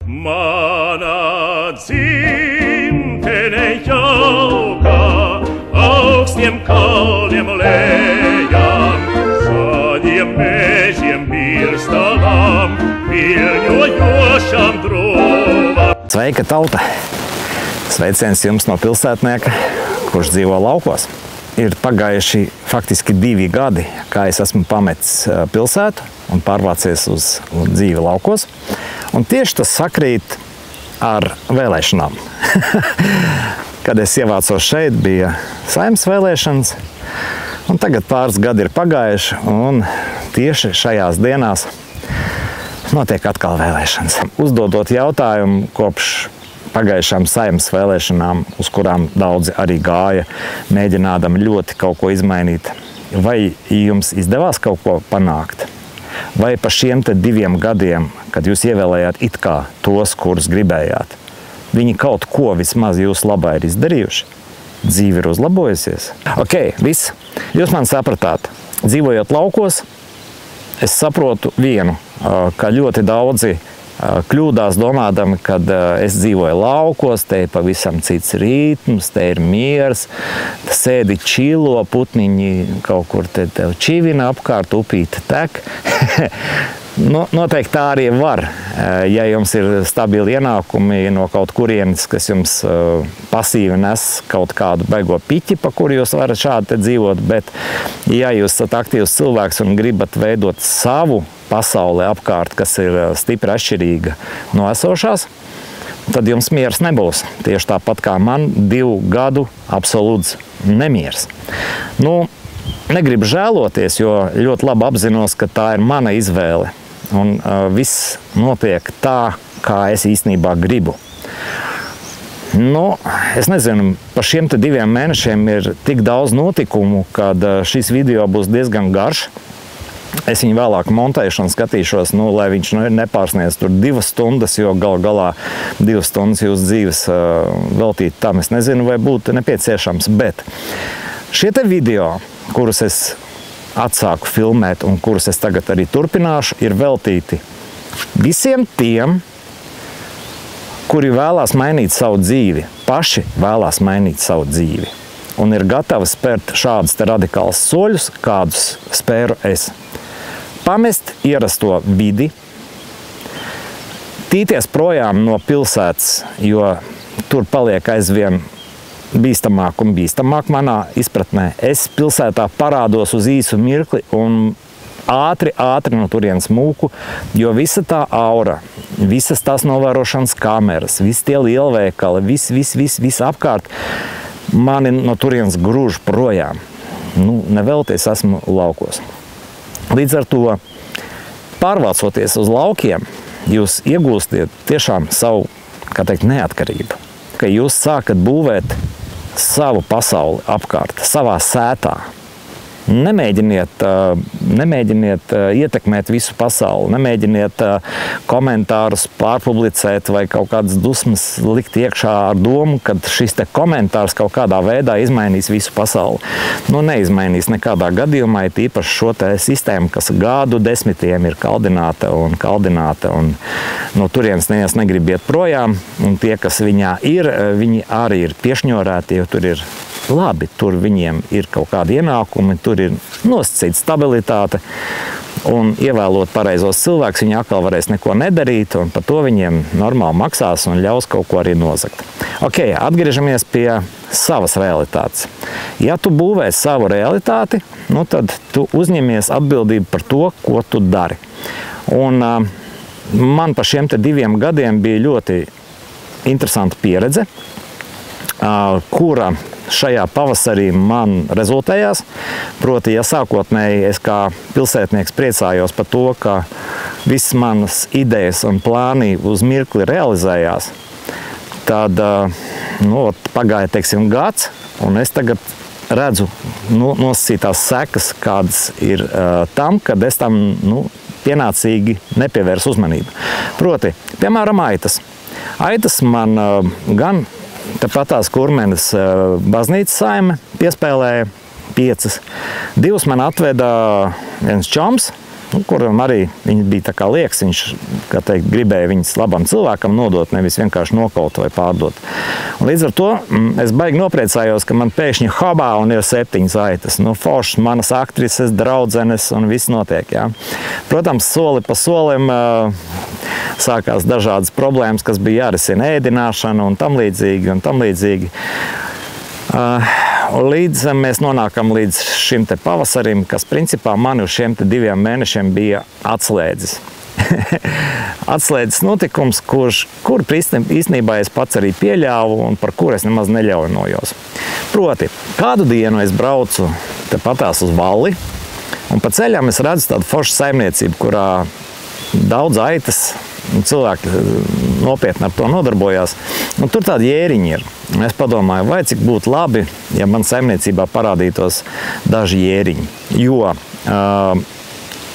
Mana dzimtene jauka, augstiem kalniem lejām, zaļiem mežiem birstalām, viļņojošām drūmām. Sveika, tauta! Sveiciens jums no pilsētnieka, kurš dzīvo laukos. Ir pagājuši faktiski 2 gadi, kā es esmu pametis pilsētu un pārvācies uz dzīvi laukos. Un tieši tas sakrīt ar vēlēšanām. Kad es ievācos šeit, bija Saeimas vēlēšanas, un tagad pāris gadi ir pagājuši, un tieši šajās dienās notiek atkal vēlēšanas. Uzdodot jautājumu kopš pagājušām Saeimas vēlēšanām, uz kurām daudzi arī gāja, mēģinādami ļoti kaut ko izmainīt, vai jums izdevās kaut ko panākt? Vai pa šiem te 2 gadiem, kad jūs ievēlējāt it kā tos, kurus gribējāt, viņi kaut ko vismaz jūsu labā ir izdarījuši? Dzīve ir uzlabojusies? Ok, viss. Jūs man sapratāt. Dzīvojot laukos, es saprotu vienu, ka ļoti daudzi kļūdās domādami, kad es dzīvoju laukos, te ir pavisam cits ritms, te ir miers, sēdi čilo, putniņi kaut kur te čivina apkārt, upīte tek. Noteikti tā arī var, ja jums ir stabili ienākumi no kaut kurienes, kas jums pasīvi nes kaut kādu baigo piķi, pa kuru jūs varat šādi te dzīvot, bet ja jūs esat aktīvs cilvēks un gribat veidot savu pasaulē apkārt, kas ir stipri atšķirīga no esošās, tad jums miers nebūs. Tieši tāpat kā man 2 gadu absolūts nemiers. Negribu žēloties, jo ļoti labi apzinos, ka tā ir mana izvēle. Un viss notiek tā, kā es īstenībā gribu. Es nezinu, pa šiem te 2 mēnešiem ir tik daudz notikumu, kad šis video būs diezgan garš. Es viņu vēlāk montēšu un skatīšos, lai viņš nepārsniedz tur 2 stundas, jo galā 2 stundas jūsu dzīves veltīt tam, es nezinu, vai būtu nepieciešams. Bet šie te video, kurus es atsāku filmēt un kurus es tagad arī turpināšu, ir veltīti visiem tiem, kuri vēlās mainīt savu dzīvi, paši vēlās mainīt savu dzīvi un ir gatavi spērt šādus te radikālus soļus, kādus spēru es. Pamest ierasto vidi, tīties projām no pilsētas, jo tur paliek aizvien bīstamāk un bīstamāk manā izpratnē. Es pilsētā parādos uz īsu mirkli un ātri no turienes mūku, jo visa tā aura, visas tās novērošanas kameras, visi tie lielveikali, viss apkārt mani no turienes grūž projām. Nevelties esmu laukos. Līdz ar to, pārvācoties uz laukiem, jūs iegūstiet tiešām savu, neatkarību. Ka jūs sākat būvēt savu pasauli apkārt, savā sētā. Nemēģiniet ietekmēt visu pasauli, nemēģiniet komentārus pārpublicēt vai kaut kādas dusmas likt iekšā ar domu, ka šis te komentārs kaut kādā veidā izmainīs visu pasauli. Neizmainīs nekādā gadījumā, ir īpaši šo te sistēmu, kas gadu desmitiem ir kaldināta un no turienes neviens negrib iet projām, un tie, kas viņā ir, viņi arī ir piešņorēti, jo tur ir labi, tur viņiem ir kaut kādi ienākumi, tur ir nosacīta stabilitāte, un ievēlot pareizos cilvēkus, viņi atkal varēs neko nedarīt, un par to viņiem normāli maksās un ļaus kaut ko arī nozagt. Ok, atgriežamies pie savas realitātes. Ja tu būvē savu realitāti, tad tu uzņemies atbildību par to, ko tu dari. Un man pa šiem te 2 gadiem bija ļoti interesanta pieredze, kura šajā pavasarī man rezultējās. Proti, ja sākotnēji es kā pilsētnieks priecājos par to, ka visas manas idejas un plāni uz mirkli realizējās, tad pagāja, gads, un es tagad redzu nosacītās sekas, kādas ir tam, kad es tam pienācīgi nepievērsu uzmanību. Proti, piemēram, aitas. Aitas man gan Tāpatās Kurmenes baznīcas Saime piespēlēja 5. 2 man atveda viens čoms, kuram arī viņi bija tā kā liekas, viņš, kā teikt, gribēja viņas labam cilvēkam nodot, nevis vienkārši nokaut vai pārdot. Un līdz ar to es baigi nopriecājos, ka man pēkšņi hobā un ir 7 aitas. Nu, foršs, manas aktrises, draudzenes un viss notiek, jā. Protams, soli pa solim sākās dažādas problēmas, kas bija jārisina ēdināšana un tam līdzīgi. Līdz mēs nonākam līdz šim te pavasarim, kas principā mani uz šiem te 2 mēnešiem bija atslēdzis. Atslēdzis notikums, kur īstenībā es pats arī pieļāvu un par kur es nemaz neļaunojos. Proti, kādu dienu es braucu tepatās uz Valli, un pa ceļam es redzu tādu foršu saimniecību, kurā daudz aitas, cilvēki nopietni ar to nodarbojās. Un tur tādi jēriņi ir. Es padomāju, vai cik būtu labi, ja man saimniecībā parādītos daži jēriņi. Jo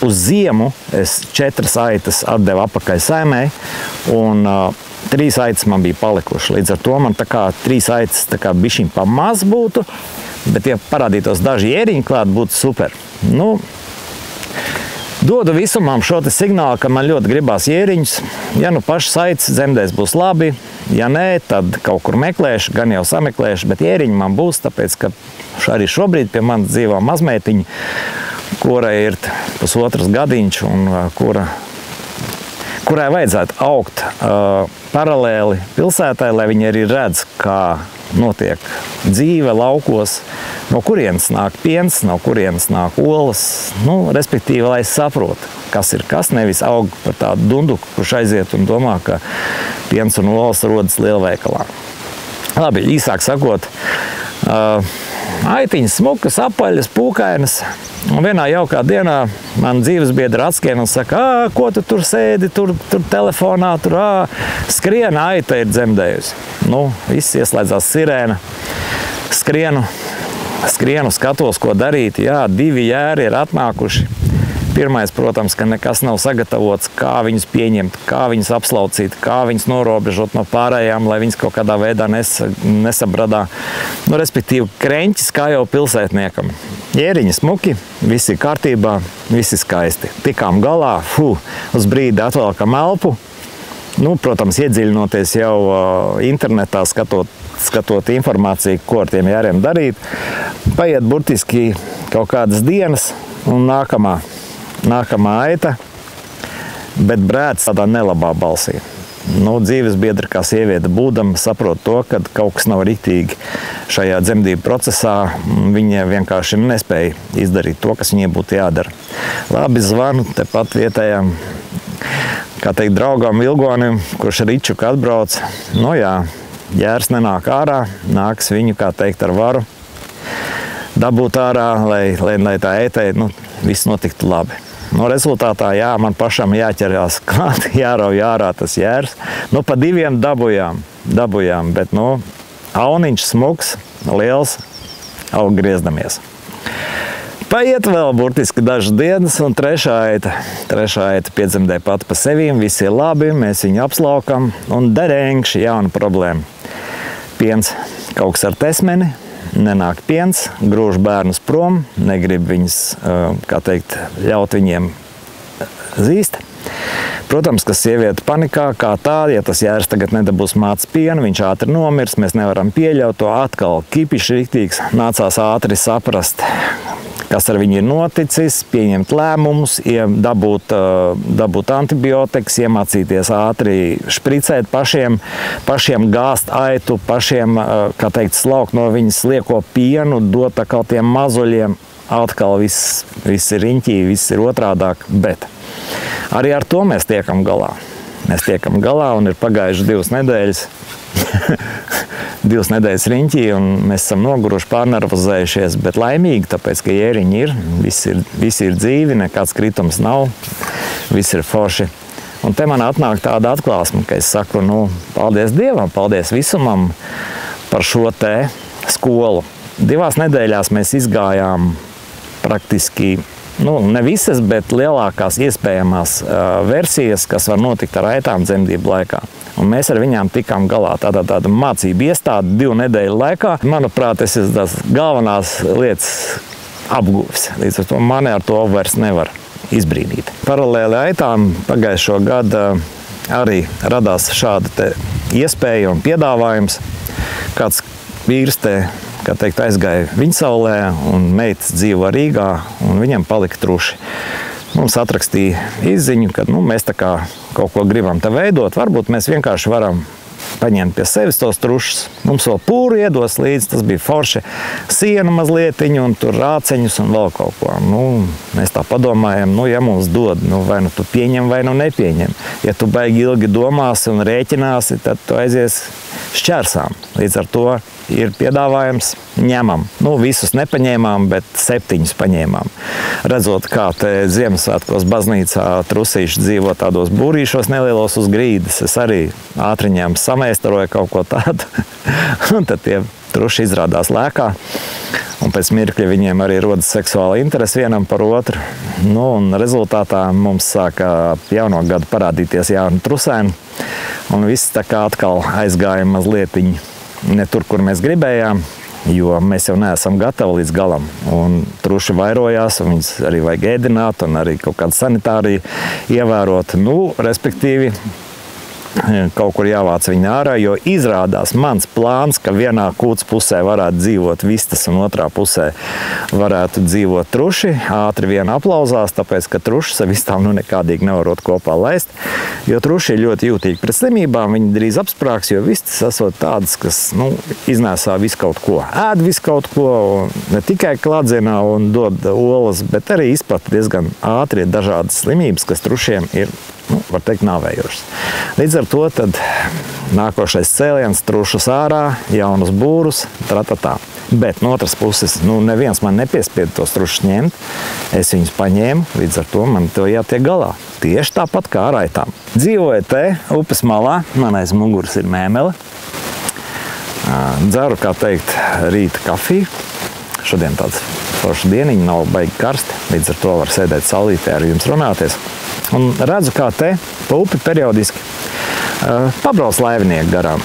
uz ziemu es 4 aitas atdevu atpakaļ saimē, un 3 aitas man bija palikuši. Līdz ar to man tā kā 3 aitas tā kā bišķiņ pa maz būtu, bet ja parādītos daži jēriņi klāt, būtu super. Nu, dodu visumam šo te signālu, ka man ļoti gribās jēriņus. Ja nu pašas aitas zemdēs būs labi, ja nē, tad kaut kur meklēšu, gan jau sameklēšu, bet jēriņi man būs, tāpēc, ka arī šobrīd pie manis dzīvo mazmeitiņa, kura ir 1,5 gadiņš un kurai vajadzētu augt paralēli pilsētai, lai viņi arī redz, kā notiek dzīve laukos, no kurienes nāk piens, no kurienes nāk olas, nu, respektīvi, lai es saprotu, kas ir kas, nevis aug par tādu dunduku, kurš aiziet un domā, ka piens un olas rodas lielveikalā. Labi, īsāk sakot, aitiņas smukas, apaļas, pūkainas, un vienā jaukā dienā man dzīves biedra atskrien un saka, ko tu tur sēdi, tur telefonā, tur skrien, aita ir dzemdējusi. Nu, viss ieslēdzās sirēna, skrienu, skatos, ko darīt. Jā, 2 jēri ir atnākuši. Pirmais, protams, ka nekas nav sagatavots, kā viņus pieņemt, kā viņus apslaucīt, kā viņus norobežot no pārējām, lai viņus kaut kādā veidā nesabradā. Nu, respektīvi, kreņķis kā jau pilsētniekam. Jēriņi smuki, viss ir kārtībā, viss ir skaisti. Tikām galā, uz brīdi atvelkam elpu. Nu, protams, iedziļinoties jau internetā, skatot informāciju, ko ar tiem jāriem darīt. Paiet burtiski kaut kādas dienas un nākamā aita, bet brēts tādā nelabā balsī. Nu, dzīves biedra kā sieviete būdama saprot to, ka kaut kas nav riktīgi šajā dzemdību procesā. Viņa vienkārši nespēja izdarīt to, kas viņai būtu jādara. Labi, zvanu tepat vietējām, kā teikt, draugam Vilgonim, kurš ar Ričuku atbrauc. Nu jā, jērs nenāk ārā, nāks viņu, kā teikt, ar varu dabūt ārā, lai tā ētei, nu, viss notiktu labi. No rezultātā, jā, man pašam jāķerās klāt, jārauj ārā tas jērs. Nu, pa 2 dabujām, bet, nu, auniņš smuks, liels, aug griezdamies. Paiet vēl burtiski dažas dienas, un trešā aita piedzemdē pati pa sevīm, viss ir labi, mēs viņu apslaukam, un derēngši jauna problēma. Piens kaut kas ar tesmeni, nenāk piens, grūž bērnus prom, negrib viņus, kā teikt, ļaut viņiem zīst. Protams, ka sieviete panikā kā tā, ja tas jērs tagad nedabūs māc pienu, viņš ātri nomirs, mēs nevaram pieļaut to atkal kipišs riktīgs. Nācās ātri saprast, kas ar viņu ir noticis, pieņemt lēmumus, dabūt antibiotikas, iemācīties ātri špricēt pašiem gāzt aitu, pašiem, kā teikt, slaukt no viņas lieko pienu, dot atkal tiem mazuļiem. Atkal viss ir riņķī, viss ir otrādāk, bet arī ar to mēs tiekam galā. Mēs tiekam galā un ir pagājuši 2 nedēļas. 2 nedēļas riņķī, un mēs esam noguruši, pārnervozējušies, bet laimīgi, tāpēc, ka jēriņi ir, visi ir dzīvi, nekāds kritums nav, viss ir forši. Un te man atnāk tāda atklāsme, ka es saku, nu, paldies Dievam, paldies visumam par šo te skolu. 2 nedēļās mēs izgājām praktiski, nu, ne visas, bet lielākās iespējamās versijas, kas var notikt ar aitām dzemdību laikā. Un mēs ar viņām tikām galā. Tāda mācība iestāde 2 nedēļu laikā. Manuprāt, es esmu tās galvenās lietas apguvis. Līdz ar to mani ar to vairs nevar izbrīnīti. Paralēli aitām pagājušo gadu arī radās šāda te iespēja un piedāvājums. Kāds vīrs te, kā teikt, aizgāja Viņsaulē un meitas dzīvo Rīgā un viņam palika truši. Mums atrakstīja izziņu, ka mēs tā kā kaut ko gribam te veidot. Varbūt mēs vienkārši varam paņemt pie sevis tos trušus. Mums vēl pūru iedos līdzi, tas bija forši. Sienu mazlietiņu un tur rāceņus un vēl kaut ko. Mēs tā padomājam, ja mums dod, vai tu pieņem vai nepieņem. Ja tu baigi ilgi domāsi un rēķināsi, tad tu aizies šķērsām. Līdz ar to ir piedāvājums, ņemam. Visus nepaņēmām, bet 7 paņēmām. Redzot, kā te Ziemassvētkos baznīcā trusīši dzīvo tādos būrīšos nelielos uz grīdas, es arī ātriņām samēstaroju kaut ko tādu. Un tad tie truši izrādās lēkā. Un pēc mirkļa viņiem arī rodas seksuāla interese vienam par otru. Un rezultātā mums sāka jauno gadu parādīties jauni trusēni. Un viss tā kā atkal aizgāja mazlietiņi ne tur, kur mēs gribējām, jo mēs jau neesam gatavi līdz galam. Un truši vairojās, un viņus arī vajag ēdināt, un arī kaut kādu sanitāriju ievērot. Respektīvi, kaut kur jāvāc viņi ārā, jo izrādās mans plāns, ka vienā kūts pusē varētu dzīvot vistas un otrā pusē varētu dzīvot truši. Ātri vien aplauzās, tāpēc, ka trušas ar vistām nekādīgi nevarot kopā laist, jo truši ir ļoti jūtīgi pret slimībām, viņi drīz apsprāks, jo vistas esot tādas, kas iznēsā visu kaut ko, ēd visu kaut ko, ne tikai klādzienā un dod olas, bet arī izplat diezgan ātri dažādas slimības, kas trušiem ir, var teikt, nāvējošas. Līdz ar to tad nākošais cēliens, trušus ārā, jaunus būrus, tratatā. Bet no otras puses, neviens man nepiespieda tos trušus ņemt. Es viņus paņēmu, līdz ar to man to jātiek galā. Tieši tāpat kā ar aitām. Dzīvoju te, upes malā, man aiz muguras ir mēmele. Dzeru, kā teikt, rīta kafiju. Šodien tāds forša dieniņa, nav baigi karsti, līdz ar to var sēdēt saulītē ar jums runāties. Un redzu, kā te pa upi periodiski pabrauc laivinieki garām.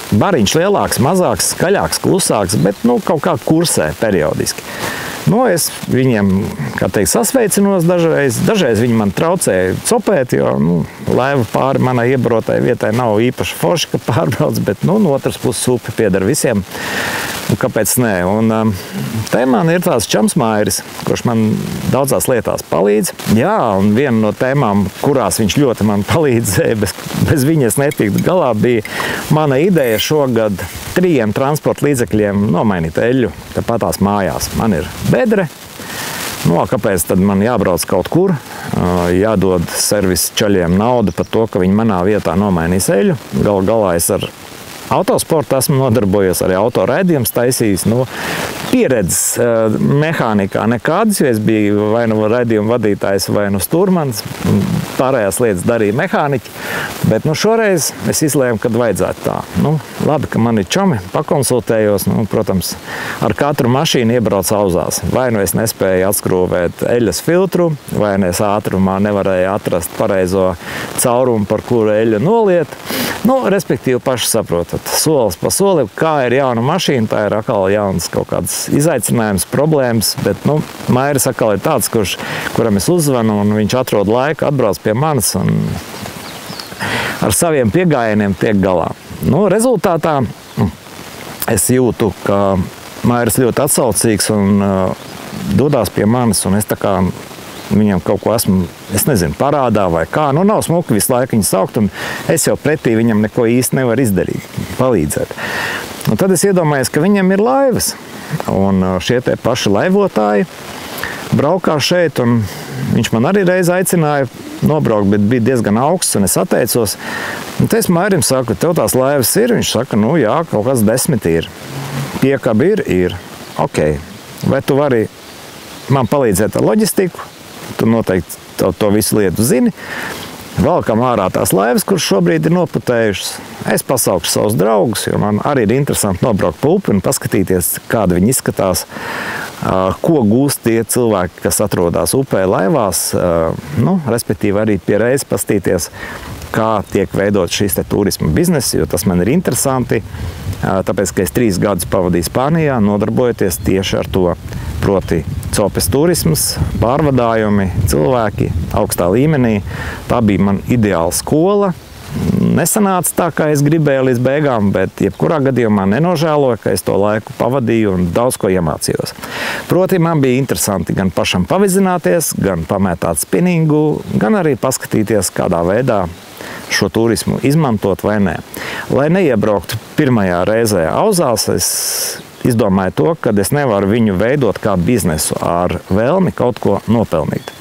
Bariņš lielāks, mazāks, skaļāks, klusāks, bet kaut kā kursē periodiski. Es viņiem, kā teikt, sasveicinos dažreiz. Dažreiz viņi man traucēja copēt, jo laiva pāri manai iebarotai vietai nav īpaši forši, ka pārbrauc, bet no otras puses upe pieder visiem. Kāpēc nē? Un te man ir tāds čamsmairis, kurš man daudzās lietās palīdz. Jā, un viena no tēmām, kurās viņš ļoti man palīdzēja, bez viņas netiktu galā, bija mana ideja šogad 3 transporta līdzekļiem nomainīt eļļu tepatās mājās. Man ir bedre. Kāpēc tad man jābrauc kaut kur? Jādod servisa čaļiem naudu par to, ka viņi manā vietā nomainīs eļļu. Galu galā es ar autosportu esmu nodarbojies, arī autoraidījums taisījis. Pieredzes mehānikā nekādas, jo es biju vai raidījuma vadītājs, vai stūrmanis. Pārējās lietas darīja mehāniķi. Bet šoreiz es izlēmu, kad vajadzētu tā. Labi, ka man ir čomi, pakonsultējos. Protams, ar katru mašīnu iebrauc auzās. Vai es nespēju atskrūvēt eļas filtru, vai es ātrumā nevarēju atrast pareizo caurumu, par kuru eļa noliet. Respektīvi, paši saprotat, solis pa solim, kā ir jauna mašīna, tā ir atkal jauns kaut kāds izaicinājums, problēmas, bet, Mairis atkal ir tāds, kuram es uzzvanu, un viņš atrod laiku, atbrauc pie manis un ar saviem piegājieniem tiek galā. Rezultātā es jūtu, ka Mairis ļoti atsaucīgs un dodās pie manis, un es tā kā viņam kaut ko esmu, es nezinu, parādā vai kā. Nav smuki visu laiku viņu saukt, un es jau pretī viņam neko īsti nevaru izdarīt, palīdzēt. Tad es iedomājos, ka viņam ir laivas, un šie te paši laivotāji braukā šeit, un viņš man arī reiz aicināja nobraukt, bet bija diezgan augsts, un es atteicos. Un es Mairim saku, tev tās laivas ir? Viņš saka, jā, kaut kāds 10 ir. Piekabi ir. Ok, vai tu vari man palīdzēt ar loģistiku? Tu noteikti to visu lietu zini. Valkam ārā tās laivas, kuras šobrīd ir noputējušas. Es pasaukšu savus draugus, jo man arī ir interesanti nobraukt pa upi un paskatīties, kāda viņi izskatās, ko gūst tie cilvēki, kas atrodas upē laivās, respektīvi arī pie reizes paskatīties, kā tiek veidot šīs te turisma biznesi, jo tas man ir interesanti, tāpēc, ka es 3 gadus pavadīju Spānijā, nodarbojoties tieši ar to proti copes turisms, pārvadājumi, cilvēki augstā līmenī. Tā bija man ideāla skola. Nesanāca tā, kā es gribēju līdz beigām, bet jebkurā gadījumā nenožēloju, ka es to laiku pavadīju un daudz ko iemācījos. Proti, man bija interesanti gan pašam pavizināties, gan pamētāt spinningu, gan arī paskatīties, kādā veidā šo turismu izmantot vai nē. Lai neiebrauktu pirmajā reizē auzās, es izdomāju to, ka es nevaru viņu veidot kā biznesu ar vēlmi kaut ko nopelnīt.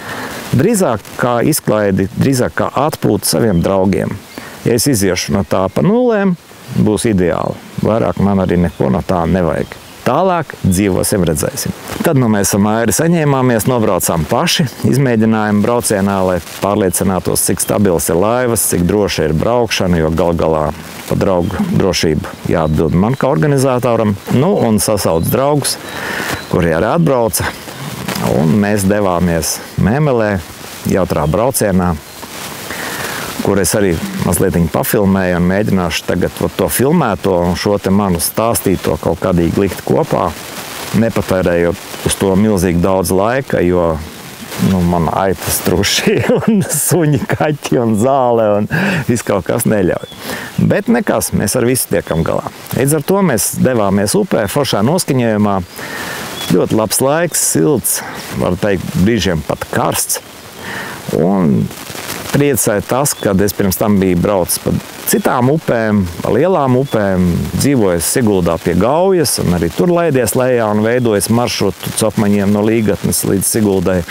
Drīzāk kā izklaidi, drīzāk kā atpūtu saviem draugiem. Ja es iziešu no tā pa nulēm, būs ideāli. Vairāk man arī neko no tā nevajag. Tālāk dzīvosim, redzēsim. Tad mēs ar Mairi saņēmāmies, nobraucām paši, izmēģinājām braucienā, lai pārliecinātos, cik stabils ir laivas, cik droši ir braukšana, jo gal galā pa draugu drošību jāatbild man kā organizatoram. Un sasauc draugus, kuri arī atbrauca, un mēs devāmies Mēmelē, jautrā braucienā, kur es arī mazliet pafilmēju un mēģināšu tagad to filmēto un šo te manu stāstīto kaut kādīgi likt kopā, nepatērējot uz to milzīgi daudz laika, jo man aitas truši un suņi, kaķi un zāle un viss kaut kas neļauj. Bet nekas, mēs ar visu tiekam galā. Līdz ar to mēs devāmies upē, foršā noskaņojumā. Ļoti labs laiks, silts, var teikt, brīžiem pat karsts. Un priecēja tas, kad es pirms tam biju braucis pa citām upēm, pa lielām upēm, dzīvojis Siguldā pie Gaujas un arī tur laidies lejā un veidojis maršrutu Copmaņiem no Līgatnes līdz Siguldai.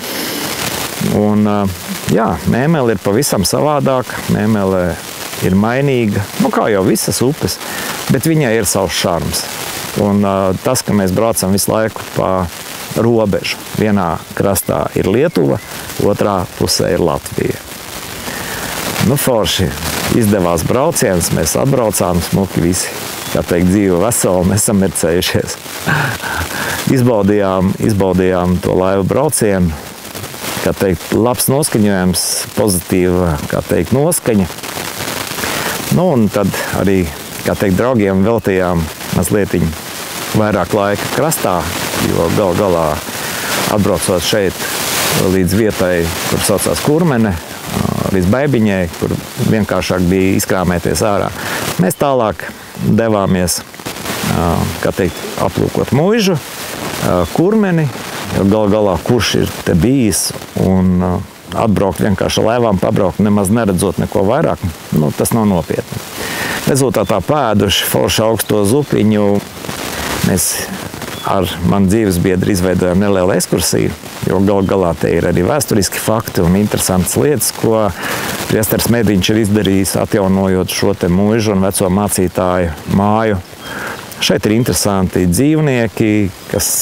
Un jā, Mēmele ir pavisam savādāk, Mēmele ir mainīga, kā jau visas upes, bet viņai ir savs šarms. Un tas, ka mēs braucam visu laiku pa robežu. Vienā krastā ir Lietuva, otrā pusē ir Latvija. Forši izdevās brauciens, mēs atbraucām smuki visi, kā teikt, dzīve veseli, nesamircējušies. Izbaudījām to laivu braucienu, kā teikt, labs noskaņojums, pozitīva, kā teikt, noskaņa. Un tad arī, kā teikt, draugiem veltījām mazliet vairāk laika krastā, jo gal galā atbraucot šeit līdz vietai, kur saucās Kurmene, līdz Baibiņai, kur vienkāršāk bija izkrāmēties ārā. Mēs tālāk devāmies, kā teikt, aplūkot muižu, Kurmeni, jo gal galā kurš ir te bijis un atbraukt vienkārši laivām, pabraukt nemaz neredzot neko vairāk, tas nav nopietni. Rezultātā pēduši forši augsto zupiņu, mēs ar manu dzīves biedru izveidojām nelielu ekskursiju, jo gal galā te ir arī vēsturiski fakti un interesantas lietas, ko priesteris Mediņš ir izdarījis, atjaunojot šo te muižu un veco mācītāju māju. Šeit ir interesanti dzīvnieki, kas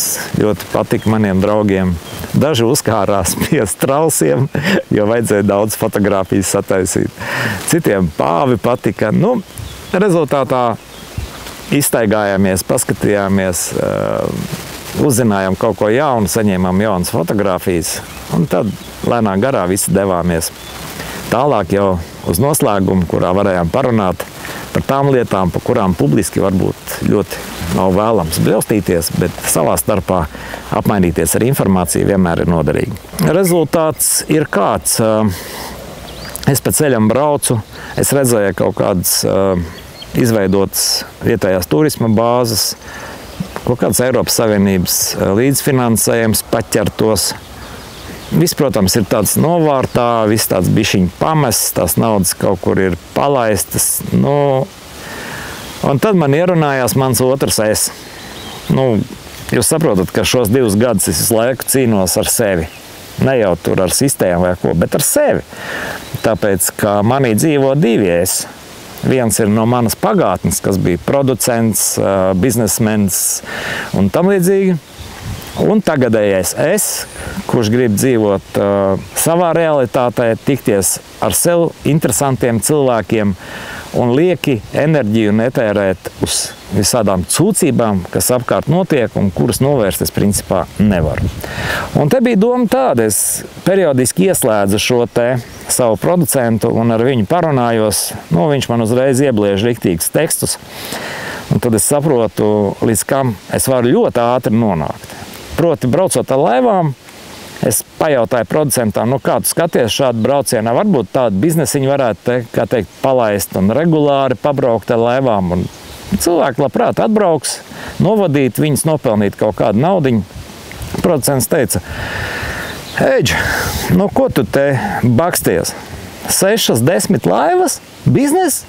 ļoti patika maniem draugiem. Daži uzkārās pie strausiem, jo vajadzēja daudz fotogrāfijas sataisīt. Citiem pāvi patika. Rezultātā izstaigājāmies, paskatījāmies, uzzinājām kaut ko jaunu, saņēmām jaunas fotogrāfijas, un tad lēnā garā visi devāmies tālāk jau uz noslēgumu, kurā varējām parunāt par tām lietām, par kurām publiski varbūt ļoti nav vēlams bļaustīties, bet savā starpā apmainīties ar informāciju vienmēr ir noderīgi. Rezultāts ir kāds. Es pa ceļam braucu, es redzēju kaut kādas izveidotas vietējās turisma bāzes, kaut kāds Eiropas Savienības līdzfinansējums paķertos. Viss, protams, ir tāds novārtā, viss tāds bišķiņ pamests, tās naudas kaut kur ir palaistas. Un tad man ierunājās mans otrs es. Jūs saprotat, ka šos 2 gadus es visu laiku cīnos ar sevi. Ne jau tur ar sistēmu vai ko, bet ar sevi. Tāpēc, ka manī dzīvo 2 es. Viens ir no manas pagātnes, kas bija producents, biznesmens un tam līdzīgi. Un tagadējais es, kurš grib dzīvot savā realitātē, tikties ar sev interesantiem cilvēkiem un lieki enerģiju netērēt uz visādām cūcībām, kas apkārt notiek un kuras novērst es principā nevaru. Un te bija doma tāda, es periodiski ieslēdzu šo te savu producentu un ar viņu parunājos. Viņš man uzreiz iebliež riktīgus tekstus. Un tad es saprotu, līdz kam es varu ļoti ātri nonākt. Proti, braucot ar laivām, es pajautāju producentam, kā tu skaties šādu braucienā, varbūt tādu biznesiņu varētu, kā teikt, palaist un regulāri pabraukt ar laivām. Un cilvēki labprāt atbrauks, novadīt viņus, nopelnīt kaut kādu naudiņu. Producents teica, Eģi, ko tu te baksties? 6, 10 laivas, biznes?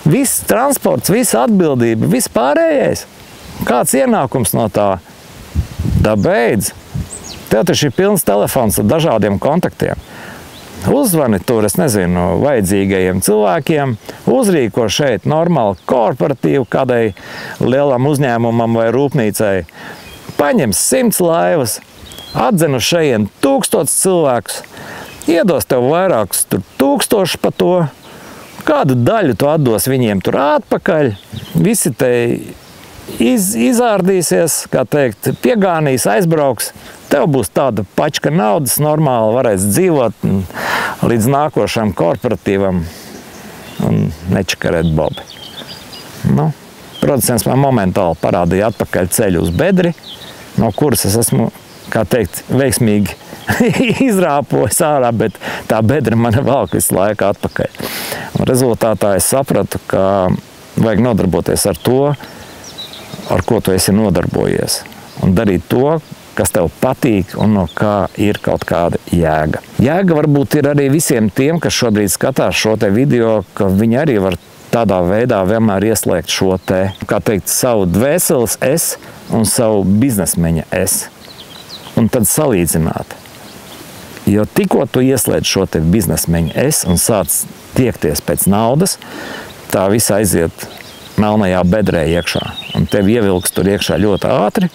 Viss transports, visa atbildība, viss pārējais. Kāds ienākums no tā? Da beidz. Tev taču ir pilns telefons ar dažādiem kontaktiem. Uzvani tur, es nezinu, vajadzīgajiem cilvēkiem, uzrīko šeit normāli korporatīvu kādai lielam uzņēmumam vai rūpnīcai. Paņem 100 laivas, atzinu šeit 1000 cilvēkus, iedos tev vairākus 1000 pa to, kādu daļu tu atdos viņiem tur atpakaļ, visi te izārdīsies, kā teikt, piegānīs, aizbrauks. Tev būs tāda pačka naudas, normāli varēs dzīvot līdz nākošam korporatīvam un nečakarēt bobi. Producents man momentāli parādīja atpakaļ ceļu uz bedri, no kuras es esmu, kā teikt, veiksmīgi izrāpojis ārā, bet tā bedra man valk visu laiku atpakaļ. Un rezultātā es sapratu, ka vajag nodarboties ar to, ar ko tu esi nodarbojies. Un darīt to, kas tev patīk un no kā ir kaut kāda jēga. Jēga varbūt ir arī visiem tiem, kas šobrīd skatās šo te video, ka viņi arī var tādā veidā vienmēr ieslēgt šo te, kā teikt, savu dvēseles es un savu biznesmeņa es. Un tad salīdzināt. Jo tikko tu ieslēdz šo te biznesmeņa es un sāc tiekties pēc naudas, tā visa aiziet melnajā bedrē iekšā. Un tev ievilks tur iekšā ļoti ātri,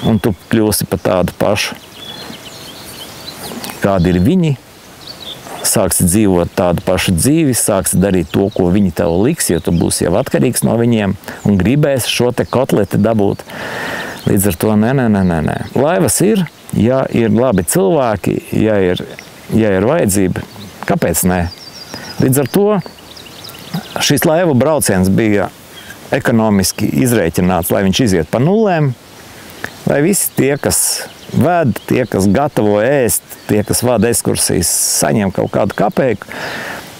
un tu kļūsi par tādu pašu, kādi ir viņi, sāksi dzīvot tādu pašu dzīvi, sāksi darīt to, ko viņi tev liks, jo tu būsi jau atkarīgs no viņiem un gribēsi šo te kotleti dabūt. Līdz ar to nē. Laivas ir, ja ir labi cilvēki, ja ir vajadzība, kāpēc nē? Līdz ar to šis laivu brauciens bija ekonomiski izrēķināts, lai viņš iziet pa nulēm, lai visi tie, kas ved, tie, kas gatavo ēst, tie, kas vada ekskursijas, saņem kaut kādu kapeiku.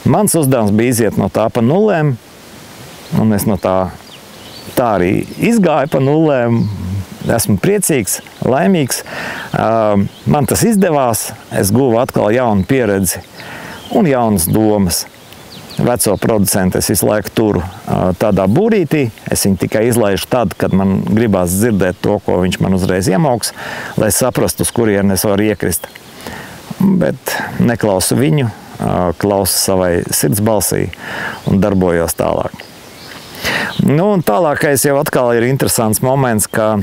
Mans uzdevums bija iziet no tā pa nulēm, un es no tā arī izgāju pa nulēm. Esmu priecīgs, laimīgs. Man tas izdevās, es guvu atkal jaunu pieredzi un jaunas domas. Veco producentu es visu laiku turu tādā būrītī. Es viņu tikai izlaižu tad, kad man gribās dzirdēt to, ko viņš man uzreiz iemauks, lai saprastu, uz kurienu es varu iekrist. Bet neklausu viņu, klausu savai sirds balsī un darbojos tālāk. Un tālākais jau atkal ir interesants moments, ka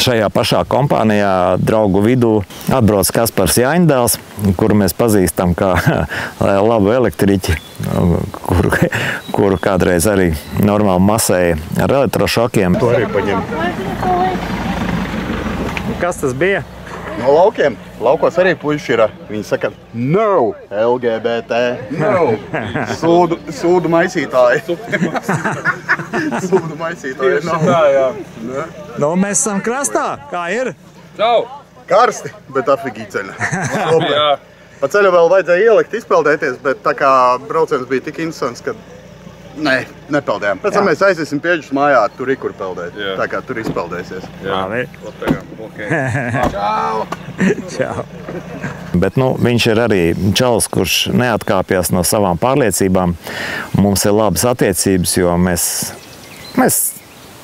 šajā pašā kompānijā draugu vidū atbrauc Kaspars Jāņdēls, kuru mēs pazīstam kā labu elektriķi, kuru kādreiz arī normāli masēja ar elektrošokiem. To arī paņem. Kas tas bija? No laukiem. Laukos arī puiši ir. Viņi saka, no, LGBT, no, sūdu maisītāji. Sūdu maisītāji, Nu, mēs esam krastā. Kā ir? Čau! Karsti, bet afigī ceļa. Pa ceļu vēl vajadzēja ielikt, izpeldēties, bet tā kā brauciens bija tik interesants, ka nepeldējām. Pēc tam mēs aiziesim pieģus mājā, tur kur peldēt. Tā kā tur izpeldēsies. Čau! Čau. Bet viņš ir arī čalis, kurš neatkāpjas no savām pārliecībām. Mums ir labas attiecības, jo mēs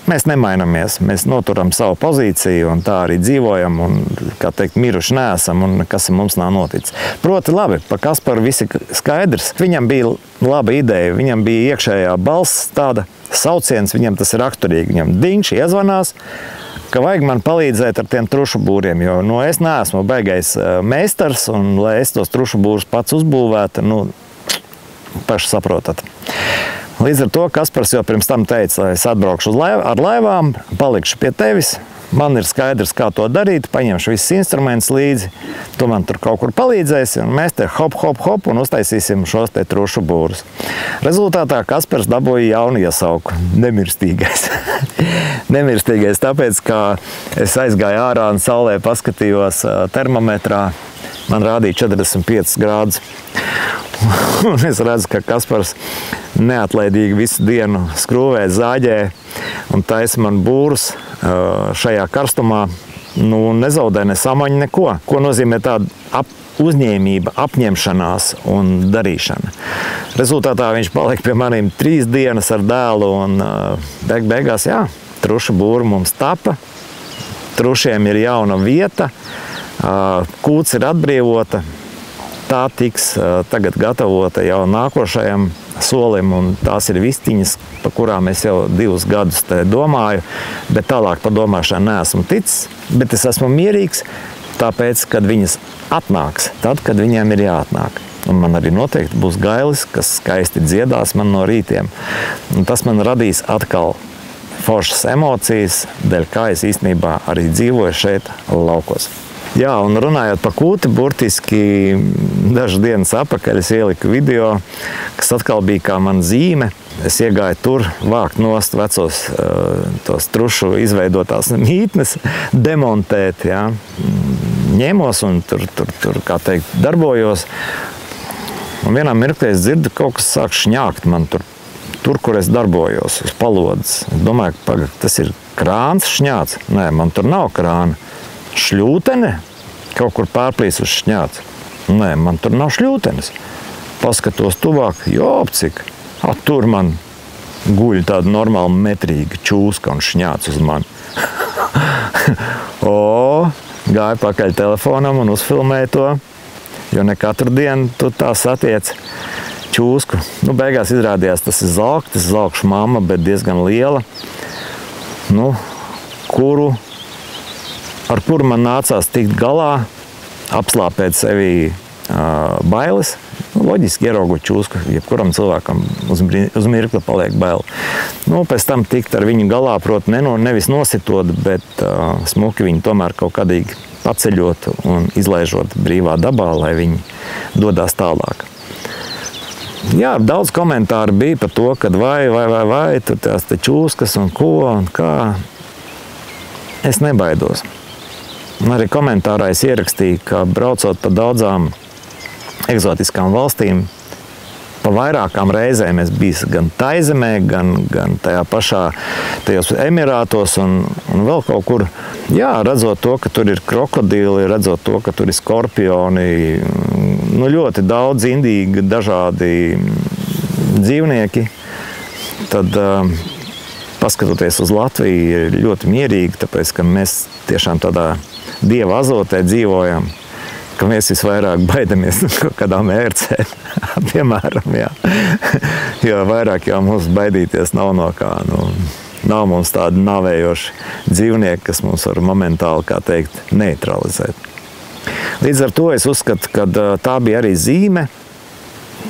nemainamies. Mēs noturam savu pozīciju un tā arī dzīvojam un, kā teikt, miruši neesam un kas mums nav noticis. Proti labi, pa Kasparu visi skaidrs. Viņam bija laba ideja, viņam bija iekšējā balss tāda sauciens, viņam tas ir raksturīgi. Viņam diņš iezvanās, ka vajag man palīdzēt ar tiem trušu būriem, jo es neesmu baigais meistars un lai es tos trušu būrus pats uzbūvētu, paši saprotat. Līdz ar to Kaspars jau pirms tam teica, lai es atbraukšu ar laivām, palikšu pie tevis, Man ir skaidrs, kā to darīt, paņemšu visus instrumentus līdzi, tu man tur kaut kur palīdzēsi, un mēs te hop, hop, hop, un uztaisīsim šos te trušu būrus. Rezultātā Kaspars dabūja jaunu iesauku – nemirstīgais. Nemirstīgais, tāpēc, ka es aizgāju ārā un saulē paskatījos termometrā, man rādīja 45 grādus. Un es redzu, ka Kaspars neatlaidīgi visu dienu skrūvē, zāģē un taisa man būrus šajā karstumā. Nu, nezaudē ne samaņu, neko. Ko nozīmē tāda uzņēmība, apņemšanās un darīšana. Rezultātā viņš palika pie maniem 3 dienas ar dēlu un beigās, jā, truša būra mums tapa. Trušiem ir jauna vieta, kūts ir atbrīvota. Tā tiks tagad gatavota jau nākošajam solim, un tās ir vistiņas, pa kurām es jau 2 gadus te domāju, bet tālāk par domāšanu neesmu ticis, bet es esmu mierīgs, tāpēc, kad viņas atnāks, tad, kad viņiem ir jāatnāk. Un man arī noteikti būs gailis, kas skaisti dziedās man no rītiem. Un tas man radīs atkal foršas emocijas, dēļ kā es īstenībā arī dzīvoju šeit laukos. Jā, un runājot par kūti, burtiski dažas dienas atpakaļ es ieliku video, kas atkal bija kā man zīme. Es iegāju tur vākt nost vecos tos trušu izveidotās mītnes, demontēt, jā. Ņēmos un tur, kā teikt, darbojos. Un vienā mirklī es dzirdu, kaut kas sāk šņākt man tur, kur es darbojos, uz palodas. Es domāju, ka tas ir krāns šņāts. Nē, man tur nav krāna. Šļūtene? Kaut kur pārplīsus šņāts. Nē, man tur nav šļūtenes. Paskatos tuvāk, jop, cik. Tur man guļ tāda normāla metrīga čūska un šņāts uz mani. Gāju pakaļ telefonam un uzfilmēju to, jo ne katru dienu tu tā satiec čūsku. Nu, beigās izrādījās, tas ir zalkšu mamma, bet diezgan liela. Nu, ar kuru man nācās tikt galā, apslāpēt sevī bailes. Loģiski ieraugot čūsku, jebkuram cilvēkam uz mirkli paliek baili. Nu, pēc tam tikt ar viņu galā, proti, nevis nositot, bet smuki viņu tomēr kaut kādīgi paceļot un izlaižot brīvā dabā, lai viņi dodās tālāk. Jā, daudz komentāru bija par to, kad vai, tur tās te čūskas un ko un kā. Es nebaidos. Un arī komentārā es ierakstīju, ka braucot pa daudzām eksotiskām valstīm, pa vairākām reizēm es biju gan Taizemē, gan tajā pašā tajos Emirātos un vēl kaut kur. Jā, redzot to, ka tur ir krokodili, redzot to, ka tur ir skorpioni, nu ļoti daudz indīgi dažādi dzīvnieki, tad paskatoties uz Latviju ir ļoti mierīgi, tāpēc, ka mēs tiešām tādā dieva azotē dzīvojam, ka mēs visvairāk baidamies no kaut kādām ērcēm, piemēram, jā. Jo vairāk jau mums baidīties nav no kā, nav mums tādi navējoši dzīvnieki, kas mums var momentāli, kā teikt, neutralizēt. Līdz ar to es uzskatu, ka tā bija arī zīme,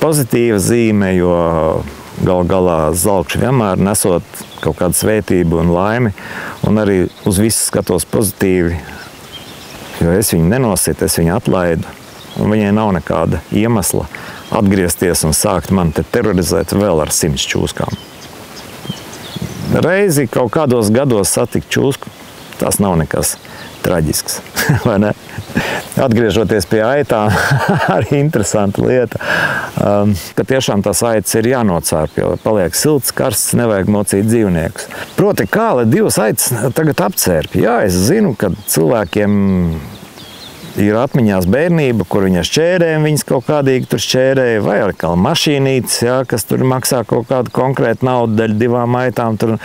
pozitīva zīme, jo gal galā zalkši vienmēr nesot kaut kādu svētību un laimi, un arī uz visu skatos pozitīvi, jo es viņu nenositu, es viņu atlaidu, un viņai nav nekāda iemesla atgriezties un sākt man te terorizēt vēl ar 100 čūskām. Reizi kaut kādos gados satikt čūsku, tas nav nekas traģisks, vai ne? Atgriežoties pie aitām, arī interesanta lieta, ka tiešām tās aitas ir jānocērp, jo paliek silts, karsts, nevajag mocīt dzīvniekus. Proti, kā lai 2 aitas tagad apcērp? Jā, es zinu, ka cilvēkiem ir atmiņās bērnība, kur viņa šķērēm, viņas kaut kādīgi tur šķērēja, vai ar kā mašīnītes, jā, kas tur maksā kaut kādu konkrētu naudu daļu 2 aitām. Tur.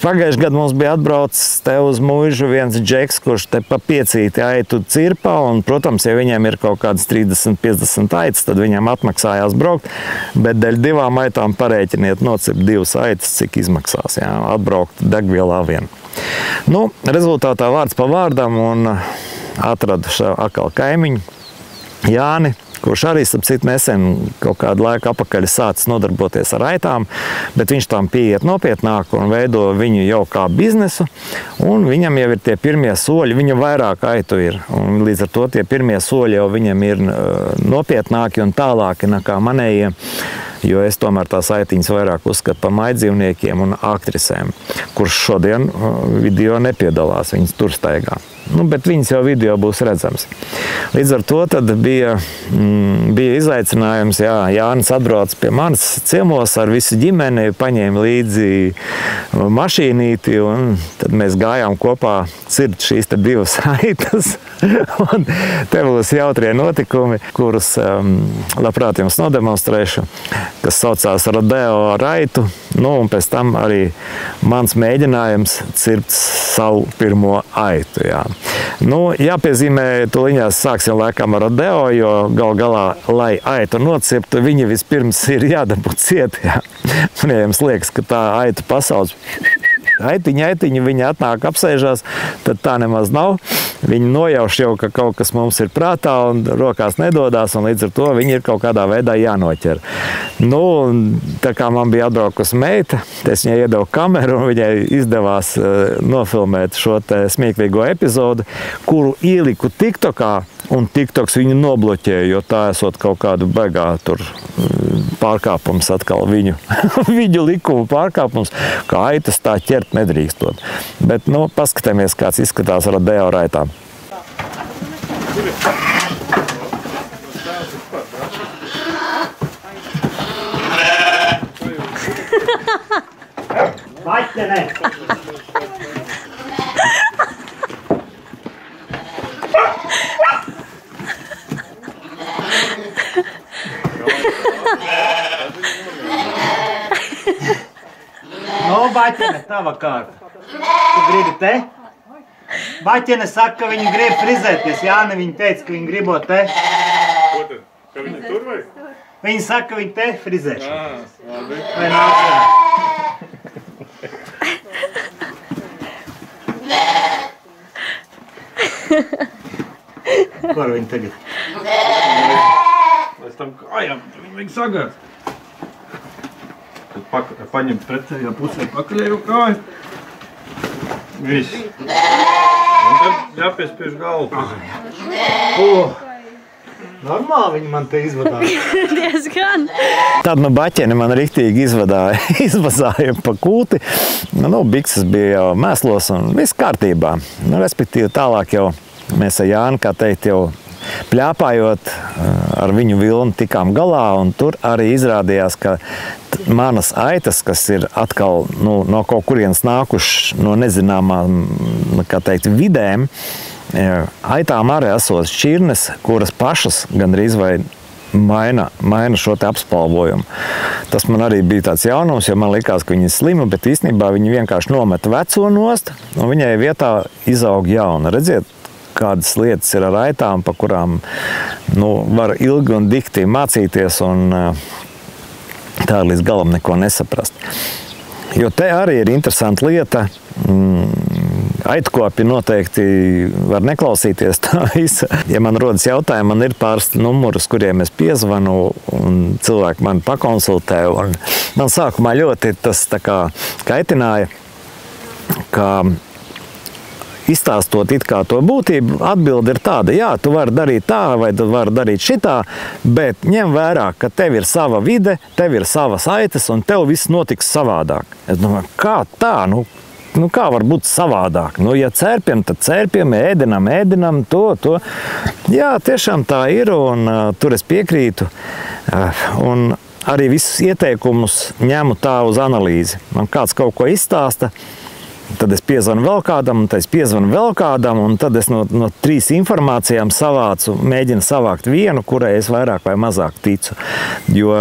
Pagājuši gadu mums bija atbraucis te uz muižu viens džeks, kurš te pa 5 aitu cirpā, un, protams, ja viņiem ir kaut kādas 30-50 aitas, tad viņam atmaksājās braukt, bet daļu 2 aitām parēķiniet nocirpt 2 aitas, cik izmaksās, jā, atbraukt degvielā vien. Nu, rezultātā vārds pa vārdam un atradu atkal kaimiņu Jāni, kurš arī, starp citu, nesen kaut kādu laiku apakaļ sācis nodarboties ar aitām, bet viņš tam pieiet nopietnāk un veido viņu jau kā biznesu, un viņam jau ir tie pirmie soļi, viņam vairāk aitu ir, un līdz ar to tie pirmie soļi jau viņam ir nopietnāki un tālāki nekā manējie, jo es tomēr tās aitiņas vairāk uzskatu par maidzīvniekiem un aktrisēm, kurš šodien video nepiedalās, viņas tur staigā. Bet viņas jau video būs redzams. Līdz ar to tad bija izaicinājums, Jānis atbrauc pie manis ciemos ar visu ģimeni, paņēma līdzi mašīnīti, un tad mēs gājām kopā cirt šīs te divas aitas. Un te būs jautrie notikumi, kurus labprāt jums nodemonstrēšu, kas saucās rodeo ar aitu. Un pēc tam arī mans mēģinājums cirt savu pirmo aitu. Jāpiezīmē, tuliņās sāksim laikam ar rodeo, jo gal galā, lai aitu nocirptu, viņa vispirms ir jādabūt ciet. Un ja jums liekas, ka tā aitu pasauc aitiņa, viņa atnāk apsēžās, tad tā nemaz nav. Viņi nojauš jau, ka kaut kas mums ir prātā un rokās nedodās, un līdz ar to viņi ir kaut kādā veidā jānoķer. Tā kā man bija atbraukusi meita, es viņai iedevu kameru, un viņai izdevās nofilmēt šo te smieklīgo epizodu, kuru ieliku TikTokā, un TikToks viņu nobloķēja, jo tā esot kaut kādu baigā tur pārkāpums atkal viņu likumu pārkāpums, kā aitas tā ķert nedrīkstot. Bet, paskatāmies, kāds izskatās rodeo ar aitām. Vaķene! Baķene, tava kārta. Tu gribi te? Baķene saka, ka viņi grib frizēties. Jāni, viņi teica, ka viņi gribot te. Ko tad? Ka viņi tur vai? Viņi saka, ka viņi te frizēšanās. Labi. Vai nākšana? Kur viņi tagad? Pēc tam kājām, viņi vajag sagāt. Paņem pretējā pusē pakaļējo kāju. Viss. Un tad jāpiespiež galvu. Normāli viņi man te izvadāja. Diezgan. Tad baķeni man riktīgi izvazāja pa kūti. Bikses bija jau mēslos un viss kārtībā. Respektīvi tālāk jau mēs ar Jāni, kā teikt, jau pļāpājot ar viņu vilnu tikām galā, un tur arī izrādījās, ka manas aitas, kas ir atkal no kaut kurienes nākuši no nezināmām, kā teikt, vidēm, aitām arī esot šķirnes, kuras pašas gandrīz vai maina šo te apspalvojumu. Tas man arī bija tāds jaunums, jo man likās, ka viņi ir slima, bet īstenībā viņi vienkārši nomet veco nost, un viņai vietā izaug jauna. Redziet, kādas lietas ir ar aitām, pa kurām var ilgi un dikti mācīties un tā līdz galam neko nesaprast. Jo te arī ir interesanta lieta. Aitkopi noteikti var neklausīties tā visa. Ja man rodas jautājumi, man ir pāris numurus, kuriem es piezvanu, un cilvēki mani pakonsultē. Un man sākumā ļoti tas tā kā kaitināja, ka izstāstot it kā to būtību, atbilde ir tāda, jā, tu vari darīt tā, vai tu vari darīt šitā, bet ņem vērā, ka tev ir sava vide, tev ir savas aitas, un tev viss notiks savādāk. Es domāju, kā tā? Kā var būt savādāk? Ja cērpjam, tad cērpjam, ēdinam, to. Jā, tiešām tā ir, un tur es piekrītu. Un arī visus ieteikumus ņemu tā uz analīzi. Man kāds kaut ko izstāsta, tad es piezvanu vēl kādam, un tad es piezvanu vēl kādam, un tad es no 3 informācijām savācu, mēģinu savākt vienu, kurai es vairāk vai mazāk ticu. Jo,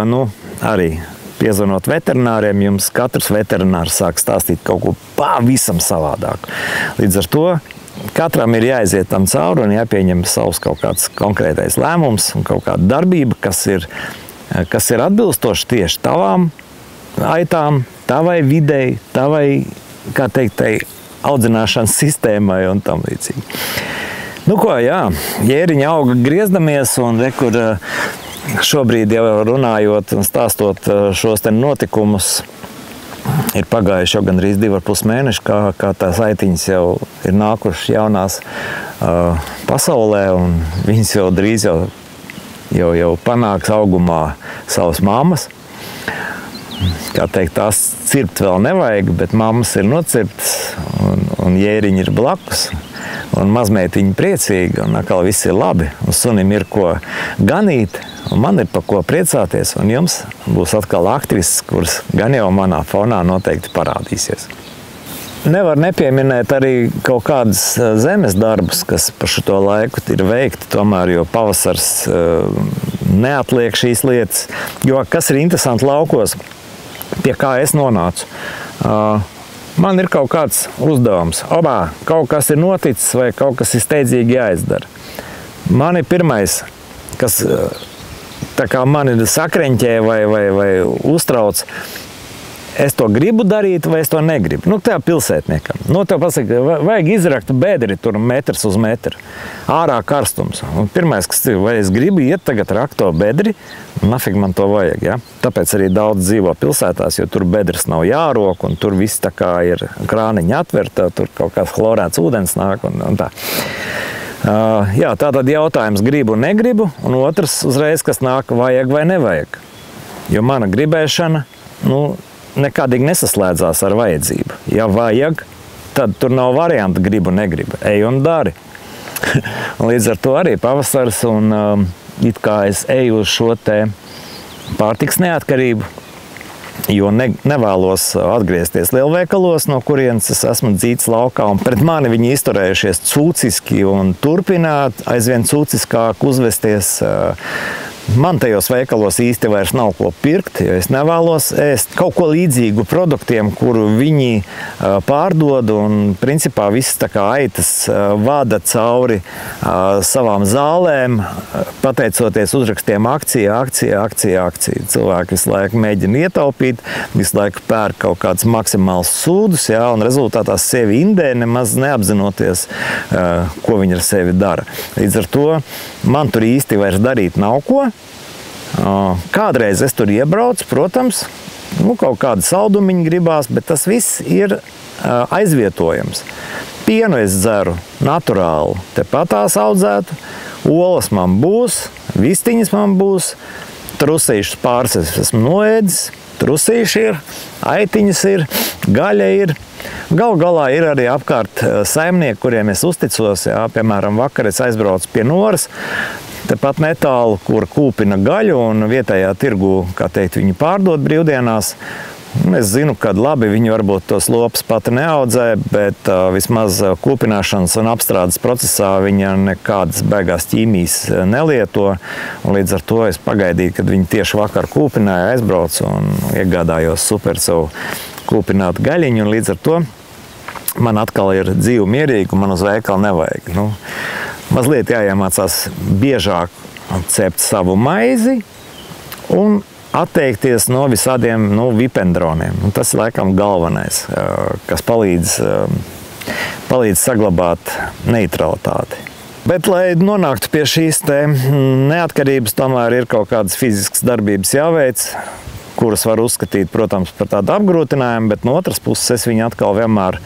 arī piezvanot veterināriem, jums katrs veterinārs sāk stāstīt kaut ko pavisam savādāk. Līdz ar to katram ir jāiziet tam cauri un jāpieņem savs kaut kāds konkrētais lēmums un kaut kāda darbība, kas ir atbilstoši tieši tavām aitām, tavai videi, tavai, kā teikt, audzināšanas sistēmai un tam līdzīgi. Nu ko, jā, jēriņa auga griezdamies un kur šobrīd jau runājot un stāstot šos te notikumus, ir pagājuši jau gandrīz 2,5 mēneši, kā tās aitiņas jau ir nākušas jaunās pasaulē, un viņas jau drīz jau panāks augumā savas mammas. Kā teikt, tās cirpt vēl nevajag, bet mammas ir nocirptas, un jēriņi ir blakus, un mazmeitiņi priecīgi, un atkal viss ir labi, un sunim ir ko ganīt, un man ir par ko priecāties, un jums būs atkal aktrises, kuras gan jau manā fonā noteikti parādīsies. Nevar nepieminēt arī kaut kādas zemes darbus, kas par šo laiku ir veikti, tomēr, jo pavasars neatliek šīs lietas, jo kas ir interesanti laukos, pie kā es nonācu. Man ir kaut kāds uzdevums, kaut kas ir noticis vai kaut kas ir steidzīgi jāizdara. Man ir pirmais, kas tā kā mani sakreņķē vai uztrauc, es to gribu darīt vai es to negribu. Nu, tā pilsētniekam. Nu, tev pasaka, vajag izrakt bedri tur metrs uz metru. Ārā karstums. Un pirmais, kas ir, vai es gribu iet tagad rakt to bedri, nafig man to vajag, ja? Tāpēc arī daudz dzīvo pilsētās, jo tur bedres nav jārok, un tur viss tā kā ir krāniņa atverta, tur kaut kāds chlorēts ūdens nāk un tā. Jā, tātad jautājums gribu un negribu, un otrs uzreiz, kas nāk, vajag vai nevajag. Jo mana gribēšana, nekādīgi nesaslēdzās ar vajadzību. Ja vajag, tad tur nav variantu gribu, negribu. Ej un dari. Līdz ar to arī pavasars, un it kā es eju uz šo te pārtiks neatkarību, jo nevēlos atgriezties lielveikalos, no kurienes es esmu dzīts laukā, un pret mani viņi izturējušies cūciski un turpināt aizvien cūciskāk uzvesties. Man tajos veikalos īsti vairs nav ko pirkt, jo es nevēlos ēst kaut ko līdzīgu produktiem, kuru viņi pārdod, un principā viss tā kā aitas vada cauri savām zālēm, pateicoties uzrakstiem akcija. Cilvēki visu laiku mēģina ietaupīt, visu laiku pērk kaut kāds maksimāls sūdus, jā, un rezultātā sevi indē, nemaz neapzinoties, ko viņi ar sevi dara. Līdz ar to man tur īsti vairs darīt nav ko. Kādreiz es tur iebraucu, protams, kaut kādu saldumiņu gribās, bet tas viss ir aizvietojams. Pienu es dzeru naturāli, tepatās audzētu, olas man būs, vistiņas man būs, trusīšus pāris es esmu noēdis, trusīši ir, aitiņas ir, gaļa ir. Galu galā ir arī apkārt saimnieki, kuriem es uzticos, jā, piemēram, vakar es aizbraucu pie Noras, tepat netālu, kur kūpina gaļu, un vietējā tirgu, kā teikt, viņi pārdod brīvdienās. Es zinu, ka labi, viņi varbūt tos lopus pat neaudzē, bet vismaz kūpināšanas un apstrādes procesā viņa nekādas beigās ķīmijas nelieto. Un līdz ar to es pagaidīju, kad viņi tieši vakar kūpināja, aizbraucu un iegādājos super savu kūpinātu gaļiņu, un līdz ar to man atkal ir dzīve mierīga, un man uz veikalu nevajag. Mazliet jāiemācās biežāk cept savu maizi un atteikties no visādiem vipendroniem. Un tas ir laikam galvenais, kas palīdz saglabāt neutralitāti. Bet, lai nonāktu pie šīs te neatkarības, tomēr ir kaut kādas fiziskas darbības jāveic, kuras var uzskatīt, protams, par tādu apgrūtinājumu, bet no otras puses es viņu atkal vienmēr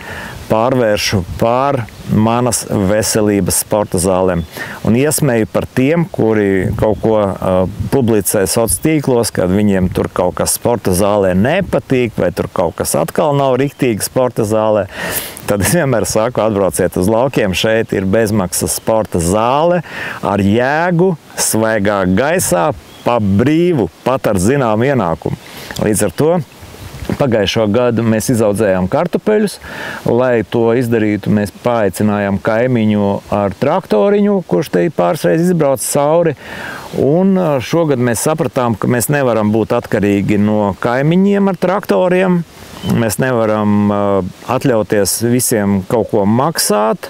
pārvēršu pār manas veselības sporta zālēm. Un iesmēju par tiem, kuri kaut ko publicē sociālos tīklos, kad viņiem tur kaut kas sporta zālē nepatīk, vai tur kaut kas atkal nav riktīgi sporta zālē. Tad es vienmēr saku, atbrauciet uz laukiem, šeit ir bezmaksas sporta zāle ar jēgu, svaigā gaisā, pa brīvu, pat ar zināmu ienākumu. Līdz ar to pagājušo gadu mēs izaudzējām kartupeļus. Lai to izdarītu, mēs paaicinājām kaimiņu ar traktoriņu, kurš te pāris reizes izbrauc cauri. Un šogad mēs sapratām, ka mēs nevaram būt atkarīgi no kaimiņiem ar traktoriem. Mēs nevaram atļauties visiem kaut ko maksāt.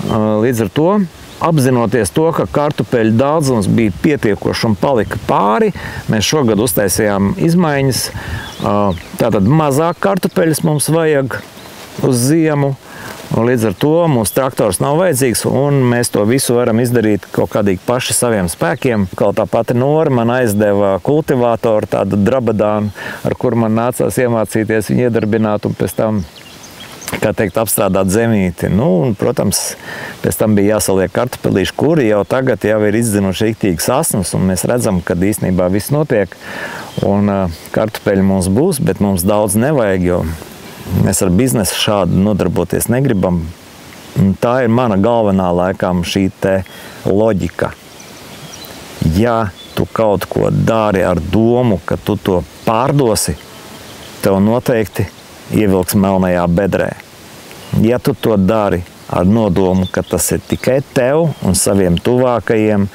Līdz ar to, apzinoties to, ka kartupeļu daudzums bija pietiekoši un palika pāri, mēs šogad uztaisījām izmaiņas. Tātad mazāk kartupeļus mums vajag uz ziemu, Un līdz ar to mums traktors nav vajadzīgs, un mēs to visu varam izdarīt kaut kādīgi paši saviem spēkiem. Kaut tā pati Nora man aizdeva kultivātoru, tādu drabadānu, ar kuru man nācās iemācīties viņu iedarbināt un pēc tam, kā teikt, apstrādāt zemīti. Nu, un, protams, pēc tam bija jāsaliek kartupelīši, kuri jau tagad jau ir izdzinuši riktīgas asnus, un mēs redzam, ka īstenībā viss notiek, un kartupeļi mums būs, bet mums daudz nevajag, jo mēs ar biznesu šādi nodarboties negribam. Tā ir mana galvenā laikam šī te loģika. Ja tu kaut ko dari ar domu, ka tu to pārdosi, tev noteikti ievilks melnajā bedrē. Ja tu to dari ar nodomu, ka tas ir tikai tev un saviem tuvākajiem,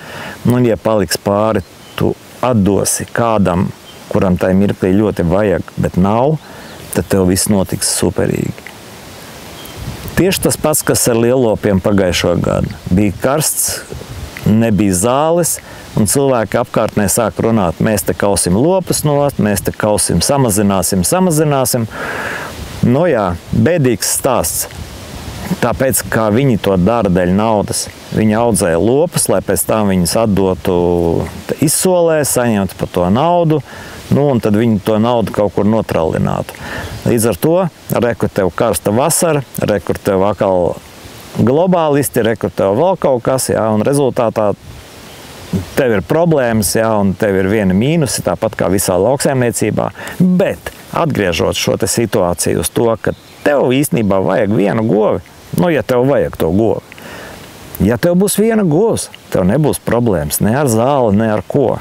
un ja paliks pāri, tu atdosi kādam, kuram tai mirklī ļoti vajag, bet nav, tad tev viss notiks superīgi. Tieši tas pats, kas ar lielopiem pagājušo gadu. Bija karsts, nebija zāles, un cilvēki apkārtnē sāk runāt, mēs te kausim lopus nost, mēs te kausim, samazināsim. Nu jā, bēdīgs stāsts. Tāpēc, kā viņi to dara dēļ naudas. Viņi audzēja lopus, lai pēc tam viņus atdotu izsolē, saņemtu par to naudu, nu, un tad viņi to naudu kaut kur notrallinātu. Līdz ar to, rekur tev karsta vasara, rekur tev atkal globālisti, rekur tev vēl kaut kas, jā, un rezultātā tev ir problēmas, jā, un tev ir viena mīnusi, tāpat kā visā lauksaimniecībā. Bet, atgriežot šo te situāciju uz to, ka tev īstenībā vajag vienu govi, nu, ja tev vajag to govi. Ja tev būs viena govs, tev nebūs problēmas ne ar zāli, ne ar ko.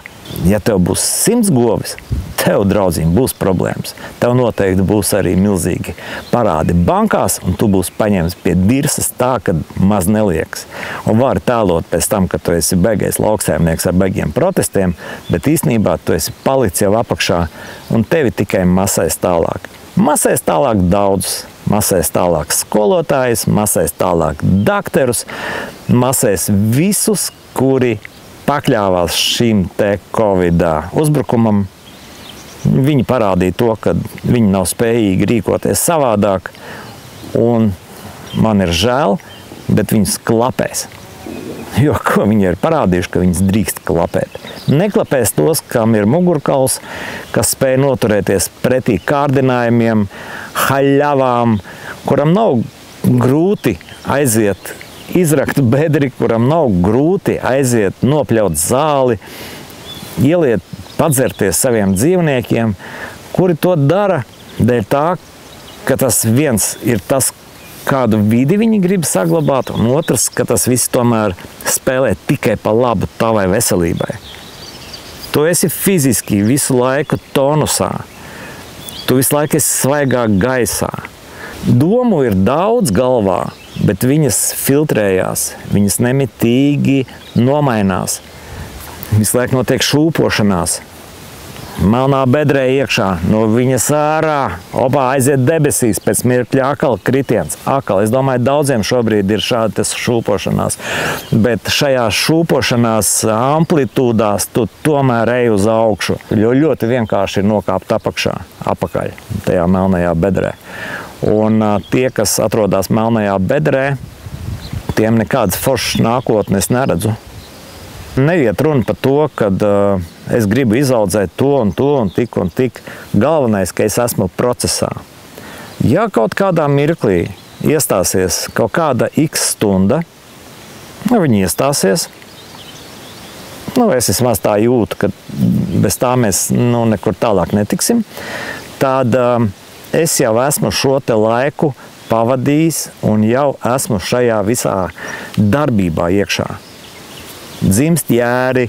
Ja tev būs 100 govis, tev, draudziņ, būs problēmas. Tev noteikti būs arī milzīgi parādi bankās, un tu būsi paņemts pie dirsas tā, ka maz neliekas. Un vari tēlot pēc tam, ka tu esi beigais lauksaimnieks ar beigiem protestiem, bet īstenībā tu esi palicis jau apakšā, un tevi tikai masēs tālāk. Masēs tālāk daudzus. Masēs tālāk skolotājus, masēs tālāk dakterus, masēs visus, kuri pakļāvās šim te Covid uzbrukumam. Viņi parādīja to, ka viņi nav spējīgi rīkoties savādāk, un man ir žēl, bet viņus klapēs. Jo ko viņi ir parādījuši, ka viņas drīkst klapēt. Neklapēs tos, kam ir mugurkauls, kas spēj noturēties pretī kārdinājumiem, haļavām, kuram nav grūti aiziet izrakt bedri, kuram nav grūti aiziet nopļaut zāli, ieliet, padzerties saviem dzīvniekiem, kuri to dara dēļ tā, ka tas viens ir tas, kādu vidi viņi grib saglabāt, un otrs, ka tas viss tomēr spēlē tikai pa labu tavai veselībai. Tu esi fiziski visu laiku tonusā. Tu visu laiku esi svaigā gaisā. Domu ir daudz galvā, bet viņas filtrējās, viņas nemitīgi nomainās. Visu laiku notiek šūpošanās. Melnā bedrē iekšā, no viņas ārā, opā aiziet debesīs, pēc mirkļa akal kritiens. Akal, es domāju, daudziem šobrīd ir šāda šūpošanās, bet šajā šūpošanās amplitūdās tu tomēr ej uz augšu, jo ļoti vienkārši ir nokāpt apakaļ, tajā melnajā bedrē. Un tie, kas atrodas melnajā bedrē, tiem nekādas foršas nākotnes neredzu. Neiet runa par to, ka es gribu izaudzēt to un tik. Galvenais, ka es esmu procesā. Ja kaut kādā mirklī iestāsies kaut kāda x stunda, viņi iestāsies, es vismaz tā jūtu, ka bez tā mēs nekur tālāk netiksim, tad es jau esmu šo te laiku pavadījis un jau esmu šajā visā darbībā iekšā. Dzimst jēri,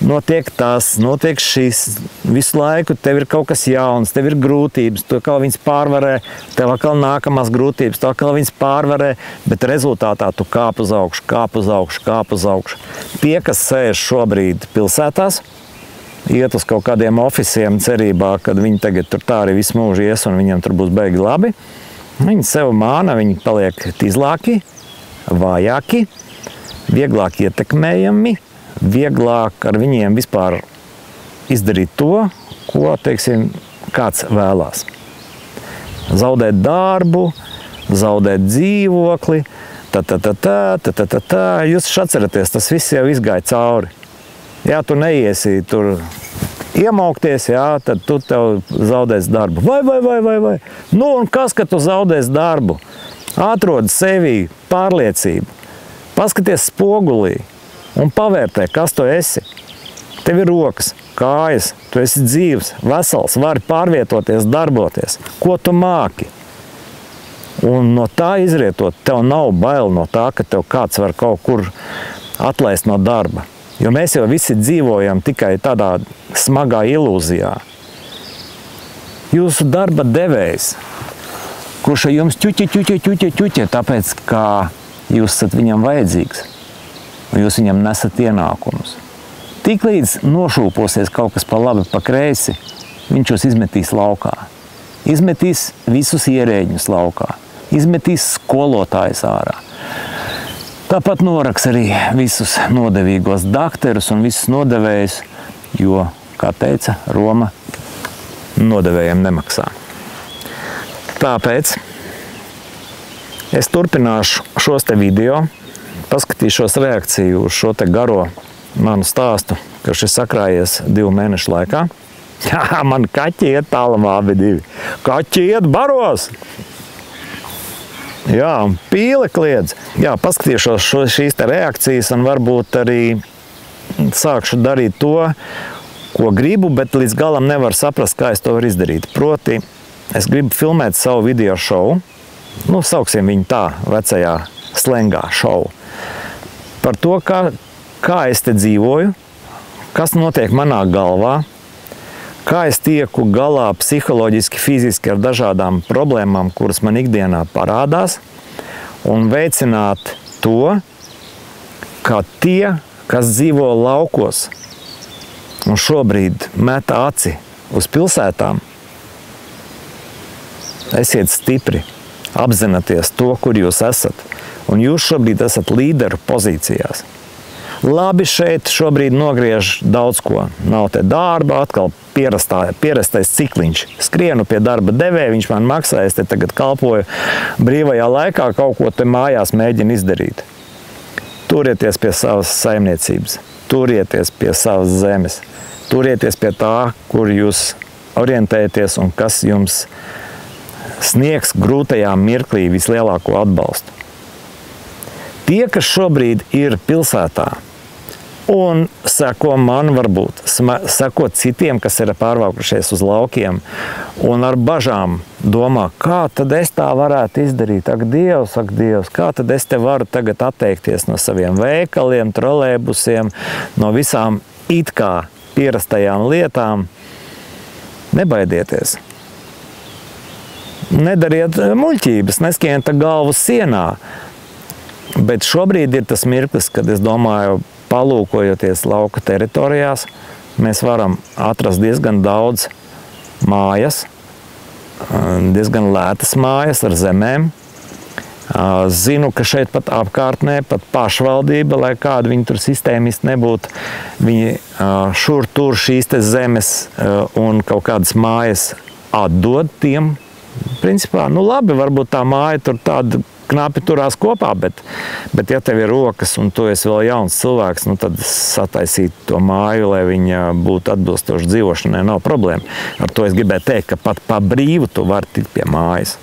notiek tas, notiek šis, visu laiku tev ir kaut kas jauns, tev ir grūtības, tu atkal viņas pārvarē, tev atkal nākamās grūtības, tu atkal viņas pārvarē, bet rezultātā tu kāp uz augšu. Tie, kas sēž šobrīd pilsētās, iet uz kaut kādiem ofisiem cerībā, kad viņi tagad tur tā arī visu mūžu ies un viņiem tur būs beigi labi, viņi sev māna, viņi paliek tīzlāki, vājāki, vieglāk ietekmējami, vieglāk ar viņiem vispār izdarīt to, ko, teiksim, kāds vēlās. Zaudēt darbu, zaudēt dzīvokli, Jūs atceraties, tas viss jau izgāja cauri. Ja tu neiesi tur iemaukties, jā, tad tu tev zaudēsi darbu. Vai. Nu, un kas, ka tu zaudēsi darbu? Atrod sevī pārliecību. Paskaties spogulī un pavērtē, kas tu esi. Tev ir rokas, kājas, tu esi dzīvs, vesels, vari pārvietoties, darboties. Ko tu māki? Un no tā izrietot, tev nav bail no tā, ka tev kāds var kaut kur atlaist no darba. Jo mēs jau visi dzīvojam tikai tādā smagā ilūzijā. Jūsu darba devējs, kurš ar jums ķuķi, tāpēc, ka jūs esat viņam vajadzīgs, un jūs viņam nesat ienākumus. Tiklīdz nošūposies kaut kas pa labi, pa kreisi, viņš jūs izmetīs laukā. Izmetīs visus ierēģņus laukā. Izmetīs skolotājus ārā. Tāpat noraks arī visus nodevīgos dakterus un visus nodevējus, jo, kā teica Roma, nodevējiem nemaksā. Tāpēc es turpināšu šos te video, paskatīšos reakciju uz šo te garo manu stāstu, ka šis sakrājies 2 mēnešu laikā. Jā, man kaķi iet tālamā abi 2. Kaķi iet baros! Jā, un pīle kliedz. Jā, paskatīšos šīs te reakcijas un varbūt arī sākšu darīt to, ko gribu, bet līdz galam nevaru saprast, kā es to varu izdarīt. Proti, es gribu filmēt savu video šovu, nu, sauksim viņu tā, vecajā slengā šovu, par to, kā es te dzīvoju, kas notiek manā galvā, kā es tieku galā psiholoģiski, fiziski ar dažādām problēmām, kuras man ikdienā parādās, un veicināt to, ka tie, kas dzīvo laukos un šobrīd met aci uz pilsētām, esiet stipri, apzināties to, kur jūs esat, un jūs šobrīd esat līderu pozīcijās. Labi, šeit šobrīd nogriež daudz ko. Nav te darba, atkal pierastais cikliņš. Skrienu pie darba devēja, viņš man maksā, es te tagad kalpoju brīvajā laikā, kaut ko te mājās mēģinu izdarīt. Turieties pie savas saimniecības, turieties pie savas zemes, turieties pie tā, kur jūs orientēties un kas jums sniegs grūtajā mirklī vislielāko atbalstu. Tie, kas šobrīd ir pilsētā, un seko man varbūt, seko citiem, kas ir pārvākušies uz laukiem, un ar bažām domā, kā tad es tā varētu izdarīt? Ak, Dievs, kā tad es te varu tagad atteikties no saviem veikaliem, trolēbusiem, no visām it kā pierastajām lietām? Nebaidieties. Nedariet muļķības, neskieniet galvu sienā. Bet šobrīd ir tas mirklis, kad es domāju, palūkojoties lauka teritorijās, mēs varam atrast diezgan daudz mājas, diezgan lētas mājas ar zemēm. Zinu, ka šeit pat apkārtnē, pat pašvaldība, lai kāda viņa tur sistēmisti nebūtu, viņi šur tur šīs te zemes un kaut kādas mājas atdod tiem. Principā, nu labi, varbūt tā māja tur tāda knapi turās kopā, bet ja tev ir rokas un tu esi vēl jauns cilvēks, nu tad sataisīt to māju, lai viņa būtu atbilstoši dzīvošanai, nav problēma. Ar to es gribēju teikt, ka pat pa brīvu tu vari tikt pie mājas.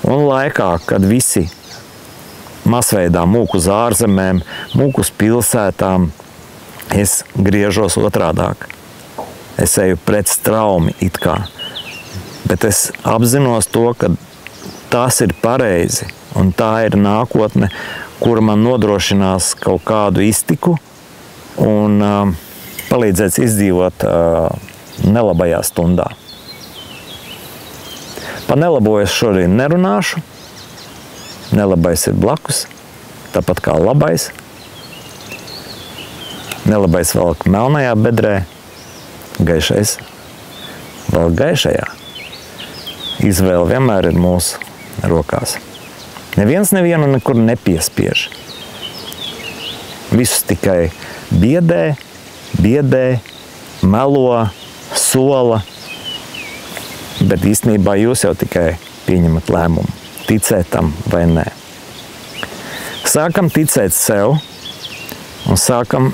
Un laikā, kad visi masveidā mūk uz ārzemēm, mūk uz pilsētām, es griežos otrādāk. Es eju pret straumi it kā. Bet es apzinos to, ka tas ir pareizi, un tā ir nākotne, kura man nodrošinās kaut kādu iztiku un palīdzēs izdzīvot nelabajā stundā. Par nelabo es šodien nerunāšu. Nelabais ir blakus, tāpat kā labais. Nelabais velk melnajā bedrē, gaišais vēl gaišajā. Izvēle vienmēr ir mūsu rokās. Neviens nevienu nekur nepiespiež. Visus tikai biedē, melo, sola, bet īstenībā jūs jau tikai pieņemat lēmumu. ticēt tam vai nē. Sākam ticēt sev un sākam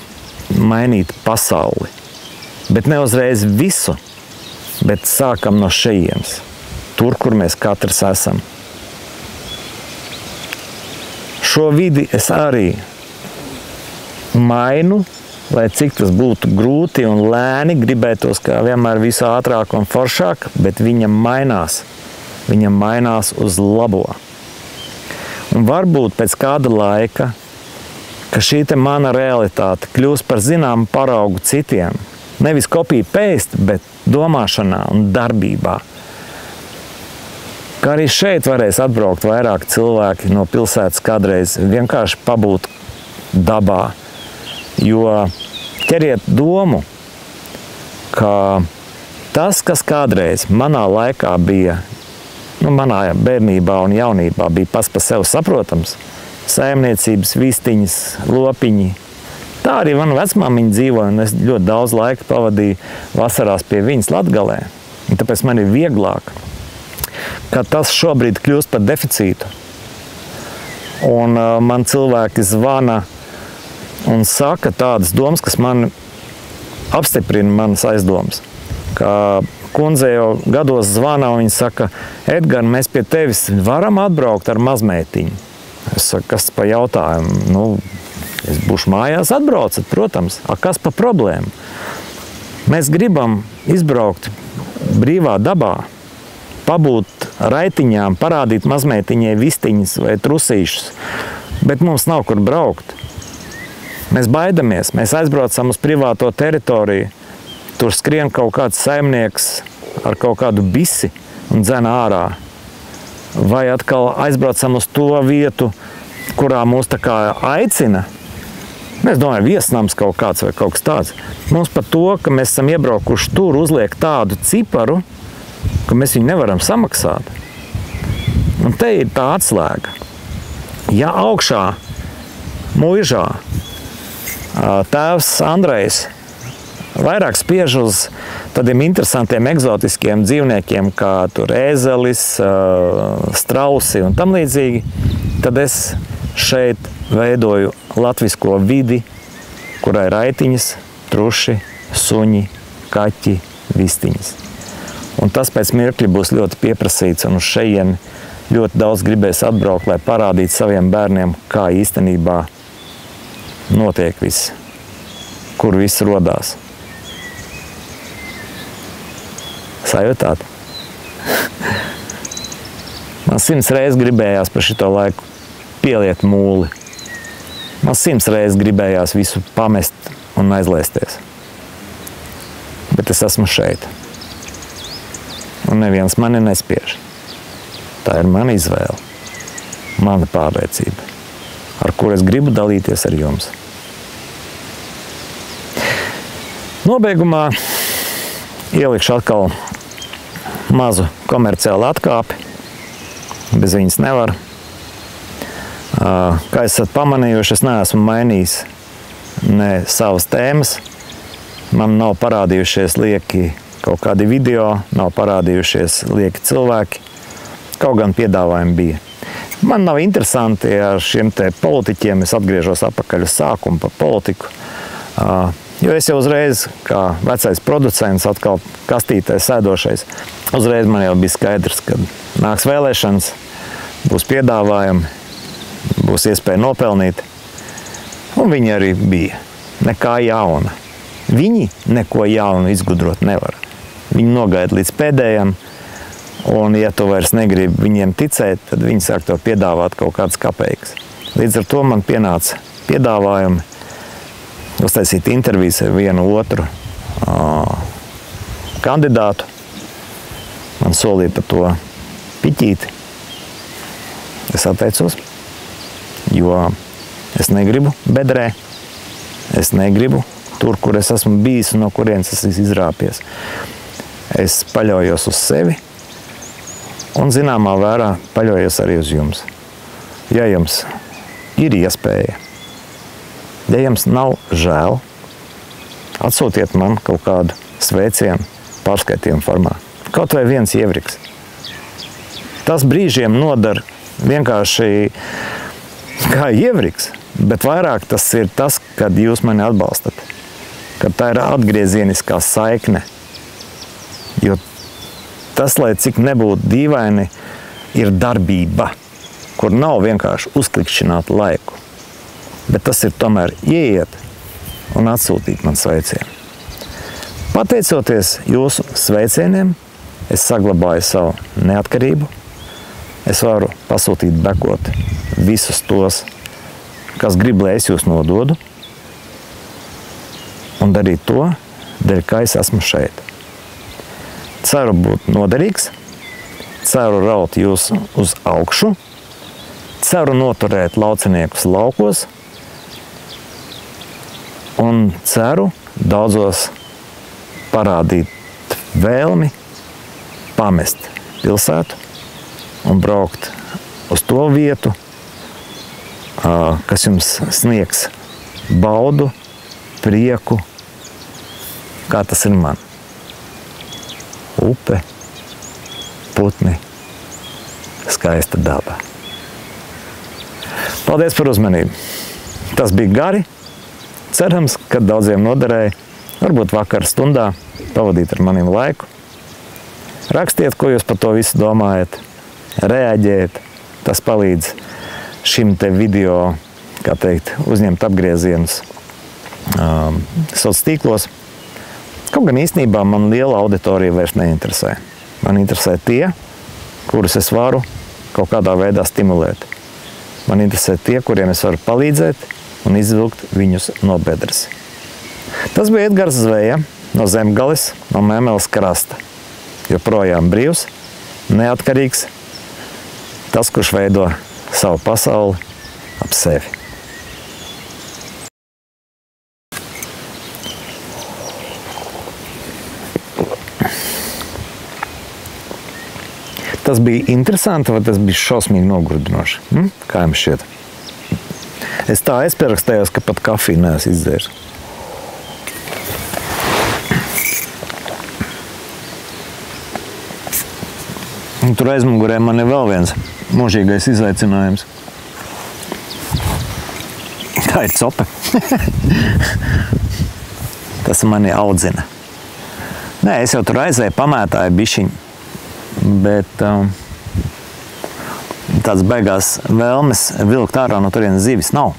mainīt pasauli. Bet ne uzreiz visu, bet sākam no šejienes, tur, kur mēs katrs esam. Šo vidi es arī mainu, lai cik tas būtu grūti un lēni, gribētos kā vienmēr visu ātrāk un foršāk, bet viņam mainās. Viņam mainās uz labo. Un varbūt pēc kāda laika, ka šī te mana realitāte kļūs par zināmu paraugu citiem. Nevis kopija pēst, bet domāšanā un darbībā. Kā arī šeit varēs atbraukt vairāk cilvēki no pilsētas kādreiz vienkārši pabūt dabā. Jo ķeriet domu, ka tas, kas kādreiz manā laikā bija, manā bērnībā un jaunībā bija pats par sevi saprotams, saimniecības, vistiņas, lopiņi. Tā arī mana vecmāmiņa dzīvoja, un es ļoti daudz laika pavadīju vasarās pie viņas Latgalē. Un tāpēc man ir vieglāk, ka tas šobrīd kļūst par deficītu. Un man cilvēki zvana un saka tādas domas, kas man apstiprina manas aizdomas. Kā kundze jau gados zvana un viņa saka, Edgar, mēs pie tevis varam atbraukt ar mazmētiņu. Es saku, kas pa jautājumu? Es būšu mājās, atbraucat, protams. Kas pa problēmu? Mēs gribam izbraukt brīvā dabā, pabūt raitiņām, parādīt mazmētiņai vistiņas vai trusīšus, bet mums nav kur braukt. Mēs baidamies, mēs aizbraucam uz privāto teritoriju, tur skrien kaut kāds saimnieks ar kaut kādu bisi un dzen ārā. Vai atkal aizbraucam uz to vietu, kurā mūs tā kā aicina. Mēs domājam, viesnams kaut kāds vai kaut kas tāds. Mums par to, ka mēs esam iebraukuši tur, uzliek tādu ciparu, ka mēs viņu nevaram samaksāt. Un te ir tā atslēga. Ja augšā, muižā, tēvs Andrejs vairāk spiež uz tādiem interesantiem, egzotiskiem dzīvniekiem, kā tur ēzelis, strausi un tam līdzīgi, tad es šeit veidoju latvisko vidi, kurā ir raitiņas, truši, suņi, kaķi, vistiņas. Un tas pēc mirkļa būs ļoti pieprasīts, un uz šejieni ļoti daudz gribēs atbraukt, lai parādītu saviem bērniem, kā īstenībā notiek viss, kur viss rodās. Sajūtāt? Man 100 reizes gribējās par šito laiku pieliet mūli. Man 100 reizes gribējās visu pamest un aizlēsties. Bet es esmu šeit. Un neviens mani nespiež. Tā ir mana izvēle, mana pārliecība, ar kur es gribu dalīties ar jums. Nobeigumā ielikšu atkal mazu komerciālu atkāpi. Bez viņas nevar. Kā esat pamanījuši, es neesmu mainījis ne savas tēmas. Man nav parādījušies lieki kaut kādi video, nav parādījušies lieki cilvēki. Kaut gan piedāvājumi bija. Man nav interesanti ar šiem te politiķiem, es atgriežos atpakaļ uz sākumu par politiku. Jo es jau uzreiz, kā vecais producents, atkal kastītē sēdošais, uzreiz man jau bija skaidrs, ka nāks vēlēšanas, būs piedāvājumi, būs iespēja nopelnīt. Un viņi arī bija. Nekā jauna. Viņi neko jaunu izgudrot nevar. Viņi nogaida līdz pēdējam, un ja tu vairs negribi viņiem ticēt, tad viņi sāk to piedāvāt kaut kādas kapeikas. Līdz ar to man pienāca piedāvājumi uztaisīt intervijas ar vienu otru kandidātu. Man solīja par to piķīti. Es atteicos, jo es negribu bedrē. Es negribu tur, kur es esmu bijis un no kurienes es izrāpies. Es paļaujos uz sevi un zināmā vērā paļaujos arī uz jums. Ja jums ir iespēja, ja jums nav žēl, atsūtiet man kaut kādu sveicienu pārskaitījumu formā. Kaut vai viens ievriks. Tas brīžiem nodara vienkārši kā ievriks, bet vairāk tas ir tas, kad jūs mani atbalstat, kad tā ir atgriezieniskā saikne. Jo tas, lai cik nebūtu dīvaini, ir darbība, kur nav vienkārši uzklikšķināt laiku. Bet tas ir tomēr ieiet un atsūtīt man sveicienu. Pateicoties jūsu sveicieniem, es saglabāju savu neatkarību. Es varu pasūtīt bekot visus tos, kas grib, lai es jūs nododu, un darīt to, dēļ kā es esmu šeit. Ceru būt noderīgs, ceru raut jūs uz augšu, ceru noturēt lauciniekus laukos, un ceru daudzos parādīt vēlmi pamest pilsētu un braukt uz to vietu, kas jums sniegs baudu, prieku, kā tas ir man. Upe, putni, skaista daba. Paldies par uzmanību. Tas bija gari. Cerams, ka daudziem noderēja, varbūt vakara stundā pavadīt ar maniem laiku. Rakstiet, ko jūs par to visu domājat, reaģējiet. Tas palīdz šim te video, kā teikt, uzņemt apgriezienus sociālos tīklos. Kaut gan īstenībā man liela auditorija vairs neinteresē. Man interesē tie, kurus es varu kaut kādā veidā stimulēt. Man interesē tie, kuriem es varu palīdzēt un izvilkt viņus no bedres. Tas bija Edgars Zveja no Zemgales, no Mēmeles krasta. Joprojām brīvs, neatkarīgs, tas, kurš veido savu pasauli ap sevi. Tas bija interesanti, vai tas bija šausmīgi nogurdinoši? Kā jums šķiet? Es tā aizpierakstējos, ka pat kafiju neesmu izdzēris. Un tur aizmugurē man ir vēl viens mūžīgais izaicinājums. Tā ir cope. Tas mani audzina. Nē, es jau tur aizēju, pamētāju bišķiņu. Bet tāds beigās vēlmes vilkt ārā no turienes zivis nav.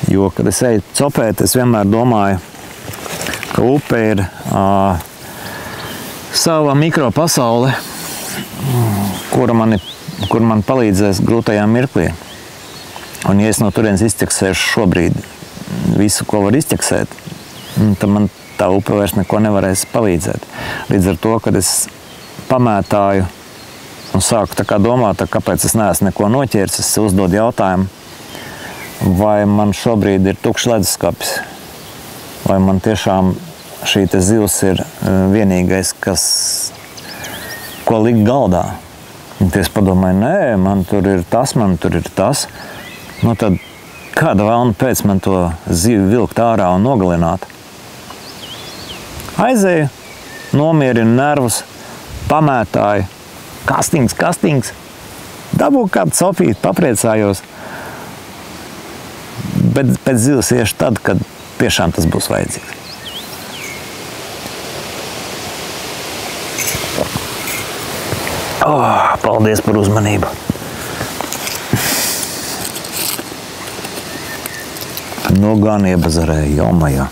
Jo, kad es eju copēt, es vienmēr domāju, ka upe ir sava mikropasaule, kura man palīdzēs grūtajā mirklī. Un ja es no turienes izķeksēšu šobrīd visu, ko var izķeksēt, tad man tā upe vairs neko nevarēs palīdzēt. Līdz ar to, kad es pamētāju un sāku tā kā domāt, kāpēc es neesmu neko noķēris, es uzdodu jautājumu, vai man šobrīd ir tukšs leduskapis, vai man tiešām šī te zivs ir vienīgais, ko likt galdā. Un es padomāju, nē, man tur ir tas, man tur ir tas. Nu tad kāda vēlna pēc man to zivi vilkt ārā un nogalināt? Aizēju, nomierinu nervus, pamētāju, kastings, dabūju kādu copīti, papriecājos, bet pēc zivs iešu tad, kad tiešām tas būs vajadzīgs. Paldies par uzmanību. Nu gan iebazarēju, jomajā.